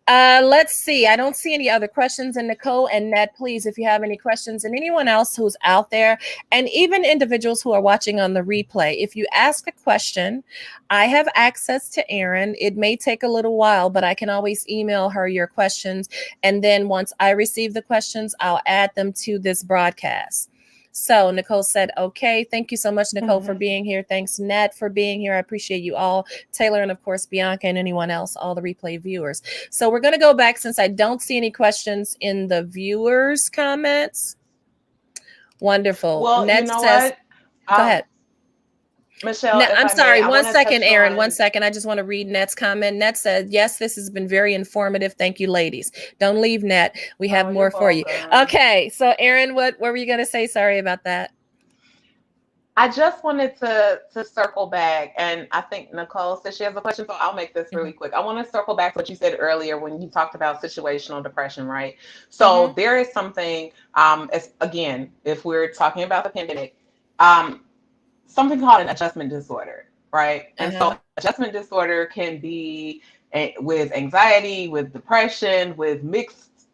let's see. I don't see any other questions. And Nicole and Ned, please, if you have any questions, and anyone else who's out there, and even individuals who are watching on the replay, if you ask a question, I have access to Erinn. It may take a little while, but I can always email her your questions. And then once I receive the questions, I'll add them to this broadcast. So Nicole said, okay. Thank you so much, Nicole, for Mhm. being here. Thanks, Net, for being here. I appreciate you all. Taylor, and of course, Bianca, and anyone else, all the replay viewers. So we're going to go back since I don't see any questions in the viewers' comments. Wonderful. Well, you Net know says, what? go Um, ahead. Michelle, No, if I'm I may, sorry. I One want to second, touch Erinn. One on. second. I just want to read Net's comment. Net said, yes, this has been very informative. Thank you, ladies. Don't leave, Net. We have Oh, you're more for you. welcome. Okay. So, Erinn, what were you going to say? Sorry about that. I just wanted to circle back, and I think Nicole said she has a question, so I'll make this really Mm-hmm. quick. I want to circle back to what you said earlier when you talked about situational depression, right? Mm-hmm. So there is something, as again, if we're talking about the pandemic, um, something called an adjustment disorder, right? And Uh-huh. so adjustment disorder can be with anxiety, with depression, with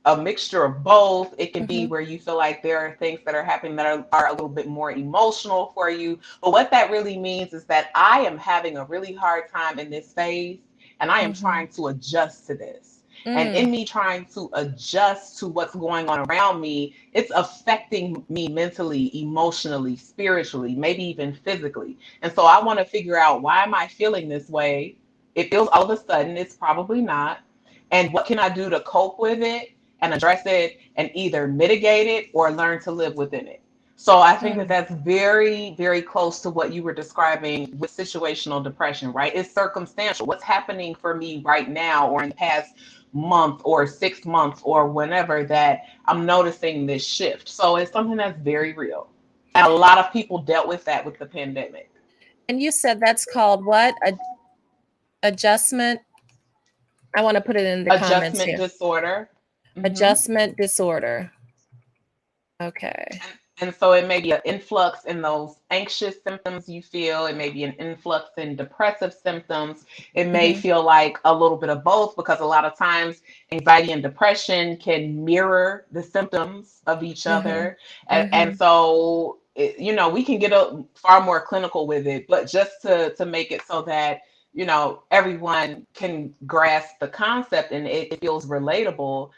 a mixture of both. It can be Mm-hmm. where you feel like there are things that are happening that are a little bit more emotional for you. But what that really means is that I am having a really hard time in this phase and I am Mm-hmm. trying to adjust to this. And Mm. in me trying to adjust to what's going on around me, it's affecting me mentally, emotionally, spiritually, maybe even physically. And so I want to figure out, why am I feeling this way? It feels all of a sudden, it's probably not. And what can I do to cope with it and address it and either mitigate it or learn to live within it? So I think that Mm. that's very, very close to what you were describing with situational depression, right? It's circumstantial. What's happening for me right now or in the past month or 6 months or whenever that I'm noticing this shift. So it's something that's very real. And a lot of people dealt with that with the pandemic. And you said that's called what? Adjustment. I want to put it in the comments Adjustment here. disorder. Hmm. Adjustment disorder. Okay. And so it may be an influx in those anxious symptoms you feel. It may be an influx in depressive symptoms. It may Mm-hmm. feel like a little bit of both, because a lot of times anxiety and depression can mirror the symptoms of each Mm-hmm. other. And Mm-hmm. so, we can get far more clinical with it, but just to make it so that, everyone can grasp the concept and it feels relatable.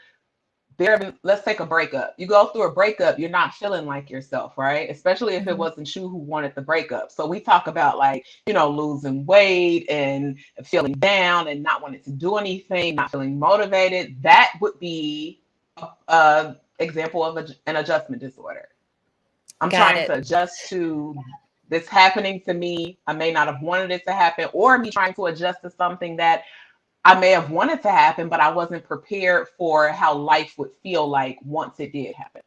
Let's take a breakup. You go through a breakup, you're not feeling like yourself, right? Especially if it Mm-hmm. wasn't you who wanted the breakup. So we talk about, like, losing weight and feeling down and not wanting to do anything, not feeling motivated. That would be a example of an adjustment disorder. I'm Got trying it. to adjust to this happening to me. I may not have wanted it to happen, or me trying to adjust to something that I may have wanted to happen, but I wasn't prepared for how life would feel like once it did happen.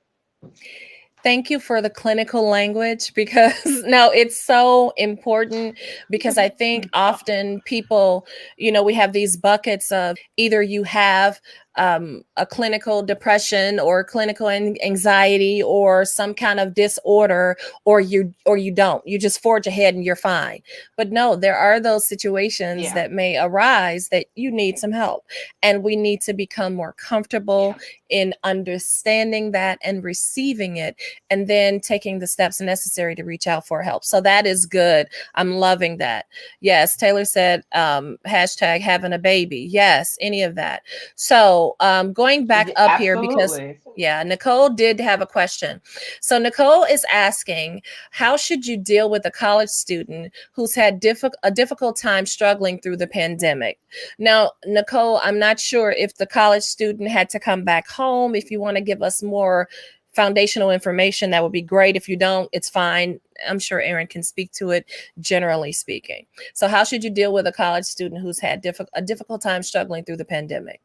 Thank you for the clinical language because no, it's so important because I think often people, we have these buckets of either you have a clinical depression or clinical anxiety or some kind of disorder, or you don't. You just forge ahead and you're fine. But no, there are those situations Yeah, that may arise that you need some help, and we need to become more comfortable yeah. in understanding that and receiving it, and then taking the steps necessary to reach out for help. So that is good. I'm loving that. Yes, Taylor said hashtag having a baby. Yes, any of that. So going back Yeah, up here because absolutely. yeah, Nicole did have a question. So Nicole is asking, how should you deal with a college student who's had a difficult time struggling through the pandemic? Now, Nicole, I'm not sure if the college student had to come back home. If you want to give us more foundational information, that would be great. If you don't, it's fine. I'm sure Erinn can speak to it, generally speaking. So how should you deal with a college student who's had a difficult time struggling through the pandemic?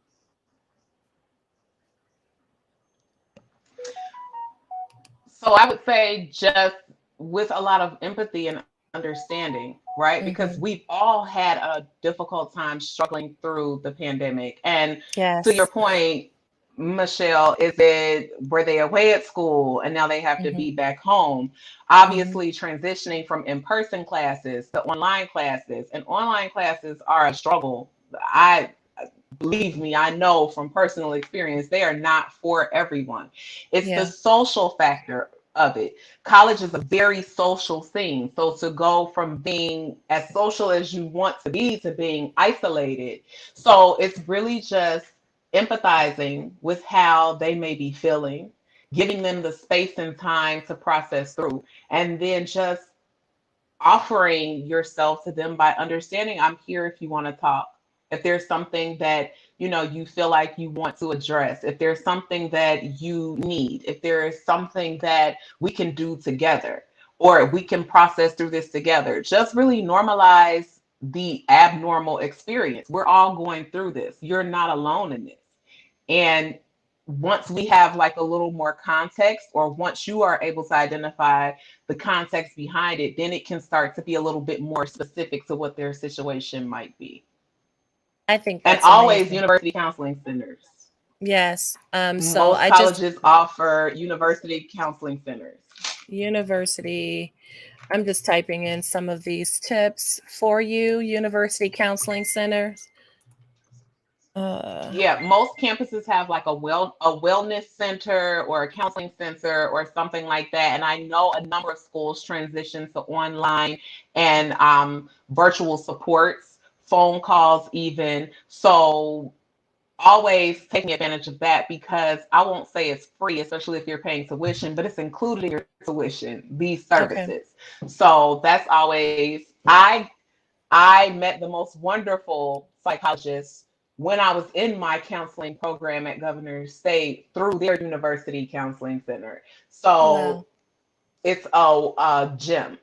So I would say, just with a lot of empathy and understanding, right? Because we've Mm-hmm. all had a difficult time struggling through the pandemic. And to your Yes. point, Michelle, is it, were they away at school and now they have to Mm-hmm. be back home? Mm-hmm. Obviously, transitioning from in-person classes to online classes, and online classes are a struggle. I Believe me, I know from personal experience, they are not for everyone. It's the Yeah. social factor of it. College is a very social thing. So to go from being as social as you want to be to being isolated. So it's really just empathizing with how they may be feeling, giving them the space and time to process through, and then just offering yourself to them by understanding I'm here if you want to talk. If there's something that you feel like you want to address, if there's something that you need, if there is something that we can do together, or we can process through this together, just really normalize the abnormal experience. We're all going through this. You're not alone in this. And once we have like a little more context, or once you are able to identify the context behind it, then it can start to be a little bit more specific to what their situation might be. I think And that's always amazing. university counseling centers. Yes. So Most I just colleges offer university counseling centers. university. I'm just typing in some of these tips for you. University counseling centers. Uh, Yeah, most campuses have like a wellness center or a counseling center or something like that. And I know a number of schools transition to online and virtual supports, phone calls even. So always taking advantage of that, because I won't say it's free, especially if you're paying tuition, but it's included in your tuition, these okay. services. So that's always I met the most wonderful psychologist when I was in my counseling program at Governor's State through their university counseling center. Wow. So it's a gem.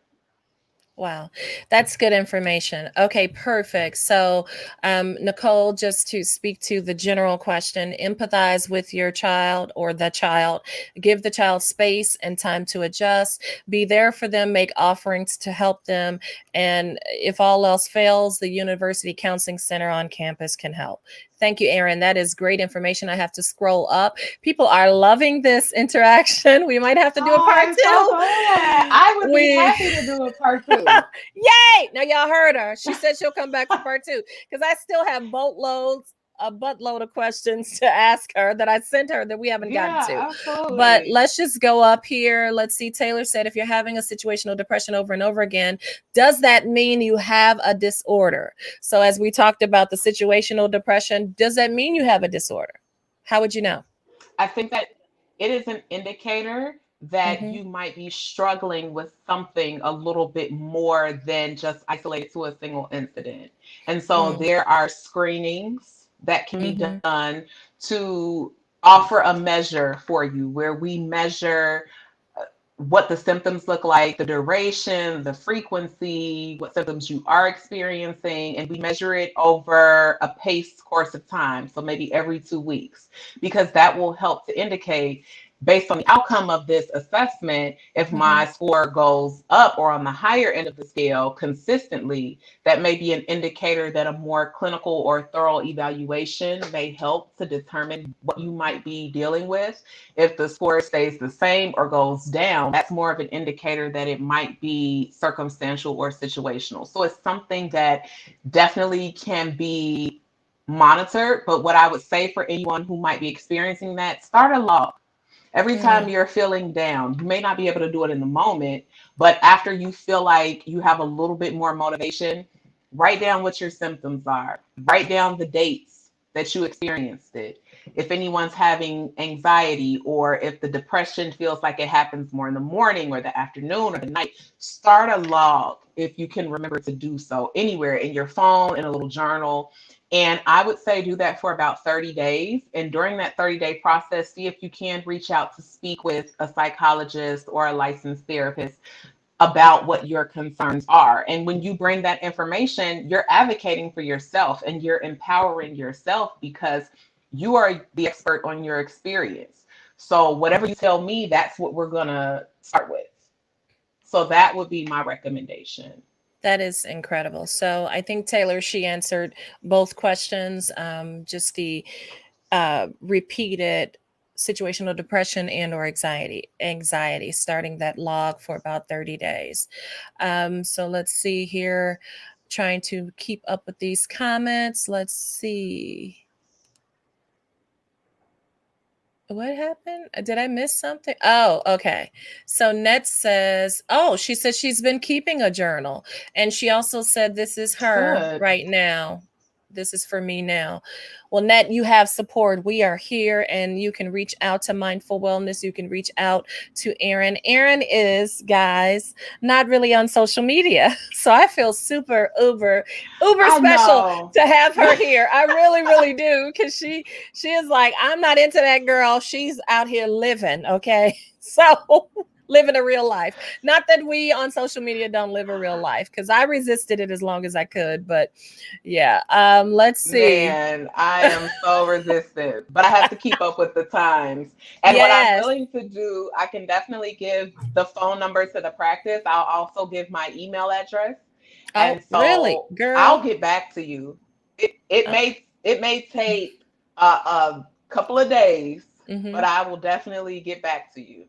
Wow, that's good information. Okay, perfect. So, Nicole, just to speak to the general question, empathize with your child or the child, give the child space and time to adjust, be there for them, make offerings to help them. And if all else fails, the University Counseling Center on campus can help. Thank you, Erinn. That is great information. I have to scroll up. People are loving this interaction. We might have to do a Oh, part I'm so glad. two. I would be We happy to do a part two. Yay! Now y'all heard her. She said she'll come back for part two because I still have a buttload of questions to ask her that I sent her that we haven't gotten to. Yeah, But absolutely. let's just go up here. Let's see. Taylor said, if you're having a situational depression over and over again, does that mean you have a disorder? So, as we talked about the situational depression, does that mean you have a disorder? How would you know? I think that it is an indicator that Mm-hmm. you might be struggling with something a little bit more than just isolated to a single incident. And so there are screenings that can be Mm-hmm. done to offer a measure for you, where we measure what the symptoms look like, the duration, the frequency, what symptoms you are experiencing, and we measure it over a paced course of time. So maybe every 2 weeks, because that will help to indicate, based on the outcome of this assessment, if Mm-hmm. my score goes up or on the higher end of the scale consistently, that may be an indicator that a more clinical or thorough evaluation may help to determine what you might be dealing with. If the score stays the same or goes down, that's more of an indicator that it might be circumstantial or situational. So it's something that definitely can be monitored. But what I would say for anyone who might be experiencing that, start a log. Every time Mm, you're feeling down, you may not be able to do it in the moment, but after you feel like you have a little bit more motivation, write down what your symptoms are. Write down the dates that you experienced it. If anyone's having anxiety, or if the depression feels like it happens more in the morning or the afternoon or the night, start a log if you can remember to do so, anywhere in your phone, in a little journal. And I would say do that for about 30 days. And during that 30-day process, see if you can reach out to speak with a psychologist or a licensed therapist about what your concerns are. And when you bring that information, you're advocating for yourself and you're empowering yourself, because you are the expert on your experience. So whatever you tell me, that's what we're going to start with. So that would be my recommendation. that is incredible. So I think Taylor, she answered both questions. Just the repeated situational depression and or anxiety, starting that log for about 30 days. So let's see here, trying to keep up with these comments. Let's see. What happened? Did I miss something? Oh, okay. So Net says, oh, she says she's been keeping a journal. And she also said this is her Good. right now. this is for me now. Well, Net, you have support. We are here, and you can reach out to Mindful Wellness. You can reach out to Erinn. Erinn is, guys, not really on social media. So I feel super uber I special know. to have her here. I really, really do. Because she is like, I'm not into that girl. She's out here living. Okay. So living a real life. Not that we on social media don't live a real life, because I resisted it as long as I could. But yeah, let's see. Man, I am so resistant, but I have to keep up with the times. And what I'm Yes. willing to do, I can definitely give the phone number to the practice. I'll also give my email address. Oh, And really, so I'll girl? get back to you. It Uh, may take a couple of days, but mhm. I will definitely get back to you.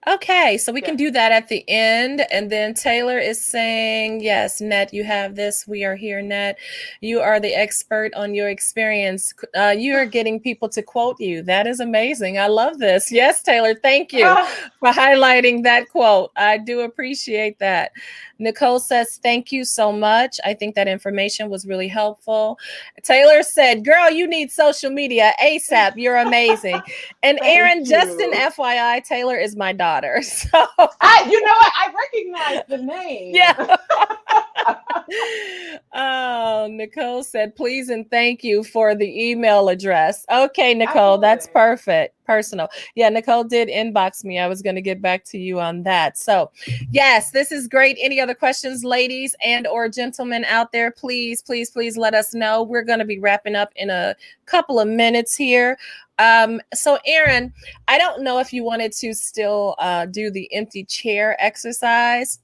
Okay, so we Yeah. can do that at the end. And then Taylor is saying, yes, Net, you have this. We are here, Net. You are the expert on your experience. You are getting people to quote you. That is amazing. I love this. Yes, Taylor, thank you Ah, for highlighting that quote. I do appreciate that. Nicole says, thank you so much. I think that information was really helpful. Taylor said, girl, you need social media ASAP. You're amazing. And thank Erinn, just an you. FYI, Taylor is my daughter. So You know what? I recognize the name. yeah. Oh, Nicole said, please and thank you for the email address. Okay, Nicole, that's Absolutely. perfect. Personal. Yeah, Nicole did inbox me. I was going to get back to you on that. So, yes, this is great. Any other questions, ladies and or gentlemen out there, please, please, please let us know. We're going to be wrapping up in a couple of minutes here. So Erinn, I don't know if you wanted to still do the empty chair exercise.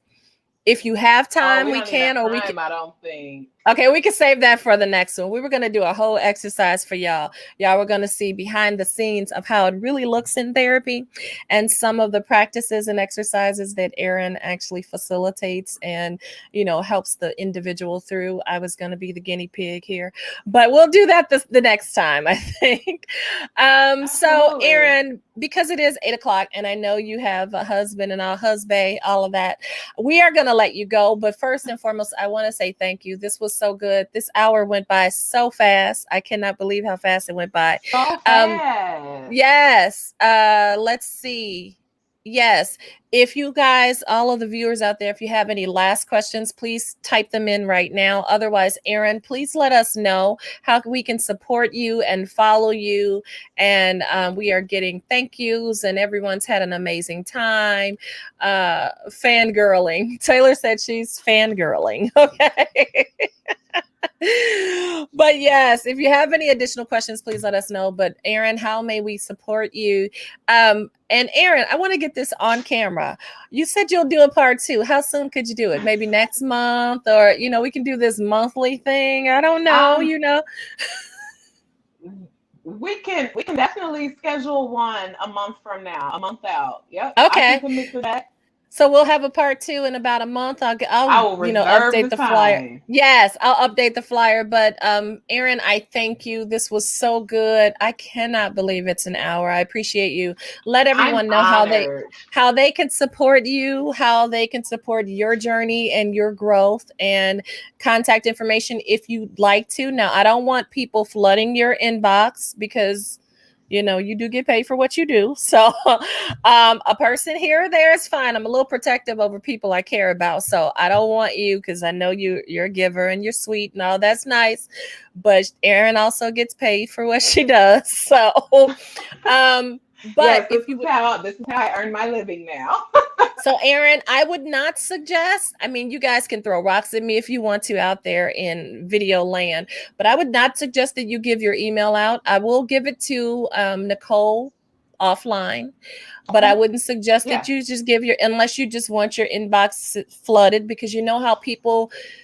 If you have Oh, time, we we don't need can, that or we can. time, I don't think. Okay, we can save that for the next one. We were going to do a whole exercise for y'all. Y'all were going to see behind the scenes of how it really looks in therapy and some of the practices and exercises that Erinn actually facilitates and, helps the individual through. I was going to be the guinea pig here, but we'll do that the next time, I think. So, Absolutely. Erinn, because it is 8 o'clock and I know you have a husband and a husband, all of that, we are going to let you go. But first and foremost, I want to say thank you. This was so good. This hour went by so fast. I cannot believe how fast it went by. So Um, fast. yes. Let's see. Yes. If you guys, all of the viewers out there, if you have any last questions, please type them in right now. Otherwise, Erinn, please let us know how we can support you and follow you. And we are getting thank yous, and everyone's had an amazing time. Fangirling. Taylor said she's fangirling. Okay. But yes, if you have any additional questions, please let us know. But Erinn, how may we support you? And Erinn, I want to get this on camera. You said you'll do a part two. How soon could you do it? Maybe next month, or we can do this monthly thing. I don't know. Um, we can definitely schedule one a month from now, a month out. Yep, I can Okay. commit to that. So we'll have a part two in about a month. I I'll will reserve update the the flyer. time. Yes, I'll update the flyer. But Erinn, I thank you. This was so good. I cannot believe it's an hour. I appreciate you. Let I'm everyone know honored. how they can support you, how they can support your journey and your growth, and contact information if you'd like to. Now, I don't want people flooding your inbox because you do get paid for what you do. So a person here or there is fine. I'm a little protective over people I care about. So I don't want you, because I know you're a giver and you're sweet and all that's nice. But Erinn also gets paid for what she does. So but Yes, if you this is how I earn my living now. so, Erinn, I would not suggest, I mean, you guys can throw rocks at me if you want to out there in video land, but I would not suggest that you give your email out. I will give it to Nicole offline, but I Okay. wouldn't suggest that Yeah. you just unless you just want your inbox flooded, because you know how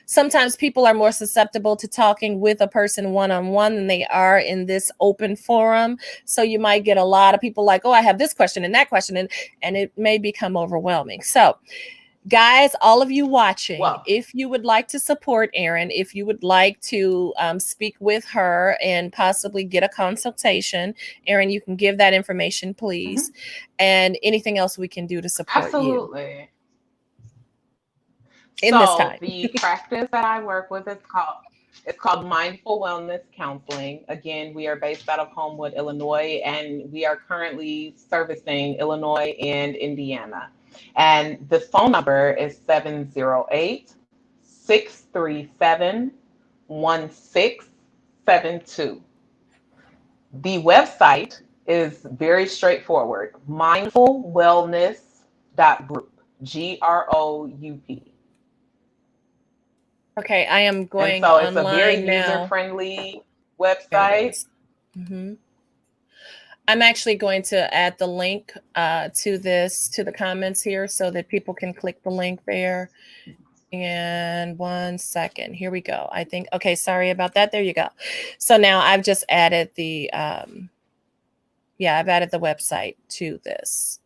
sometimes people are more susceptible to talking with a person one-on-one than they are in this open forum. So you might get a lot of people like, oh, I have this question and that question, and it may become overwhelming. So guys, all of you watching, Well, if you would like to support Erinn, if you would like to speak with her and possibly get a consultation, Erinn, you can give that information, please. mhm, And anything else we can do to support you absolutely. in this So time. the practice that I work with is called It's called Mindful Wellness Counseling. Again, we are based out of Homewood, Illinois, and we are currently servicing Illinois and Indiana. And the phone number is 708-637-1672. The website is very straightforward, mindfulwellness.group, GROUP. Okay, I am And going so it's a very online now. user-friendly There it website. is. I'm actually going to add the link to the comments here so that people can click the link there. And 1 second, here we go. I think, okay, sorry about that. There you go. So now I've just added the, I've added the website to this.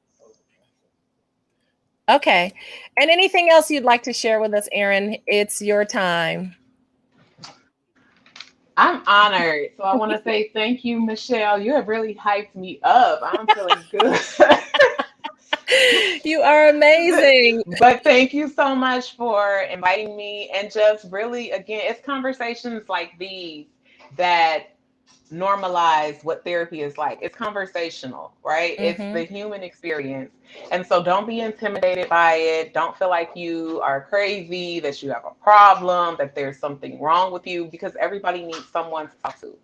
Okay. And anything else you'd like to share with us, Erinn? It's your time. I'm honored. So I want to say thank you, Michelle. You have really hyped me up. I'm feeling good. You are amazing. But thank you so much for inviting me. And just really, again, it's conversations like these that normalize what therapy is like. It's conversational, right? It's the human experience. And so don't be intimidated by it. Don't feel like you are crazy, that you have a problem, that there's something wrong with you, because everybody needs someone to talk to.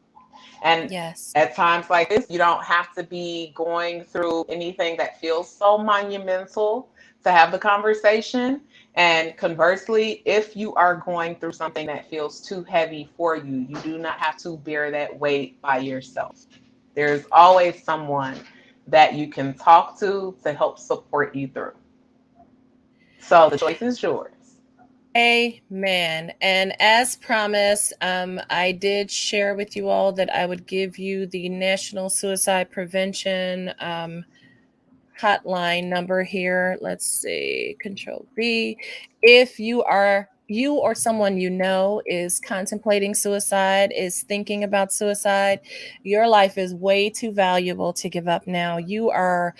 And Yes. at times like this, you don't have to be going through anything that feels so monumental to have the conversation. And conversely, if you are going through something that feels too heavy for you, you do not have to bear that weight by yourself. There's always someone that you can talk to help support you through. So the choice is yours. Amen. And as promised, I did share with you all that I would give you the National Suicide Prevention hotline number here. Let's see, Control B. If you or someone you know is contemplating suicide, is thinking about suicide, your life is way too valuable to give up now. You are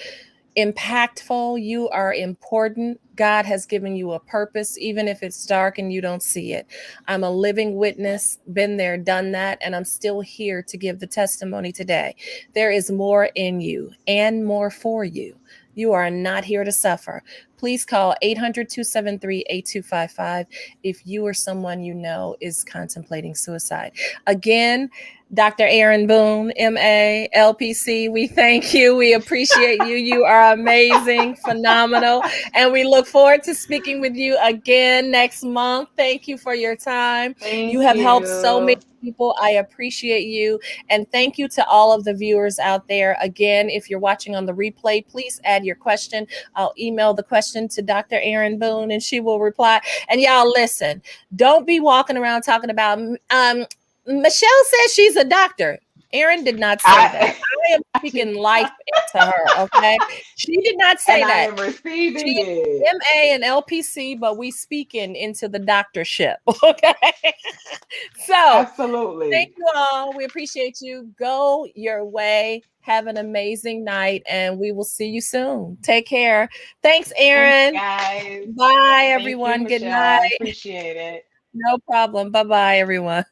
impactful. You are important. God has given you a purpose, even if it's dark and you don't see it. I'm a living witness, been there, done that, and I'm still here to give the testimony today. There is more in you and more for you. You are not here to suffer. Please call 800-273-8255 if you or someone you know is contemplating suicide. Again, Dr. Erinn Boone, MA, LPC, we thank you. We appreciate you. You are amazing, phenomenal, and we look forward to speaking with you again next month. Thank you for your time. You have helped so many people. I appreciate you. And thank you to all of the viewers out there. Again, if you're watching on the replay, please add your question. I'll email the question to Dr. Erinn Boone and she will reply. And y'all listen, don't be walking around talking about, Michelle says she's a doctor. Erinn did not say that. I am speaking life into her, okay? She did not say and that. I am receiving she it. MA and LPC, but we speaking into the doctorship, okay? So Absolutely. Thank you all. We appreciate you. Go your way. Have an amazing night, and we will see you soon. Take care. Thanks, Erinn. Thanks, guys. Bye, Thank everyone. you, Good Michelle. night. I appreciate it. No problem. Bye-bye, everyone.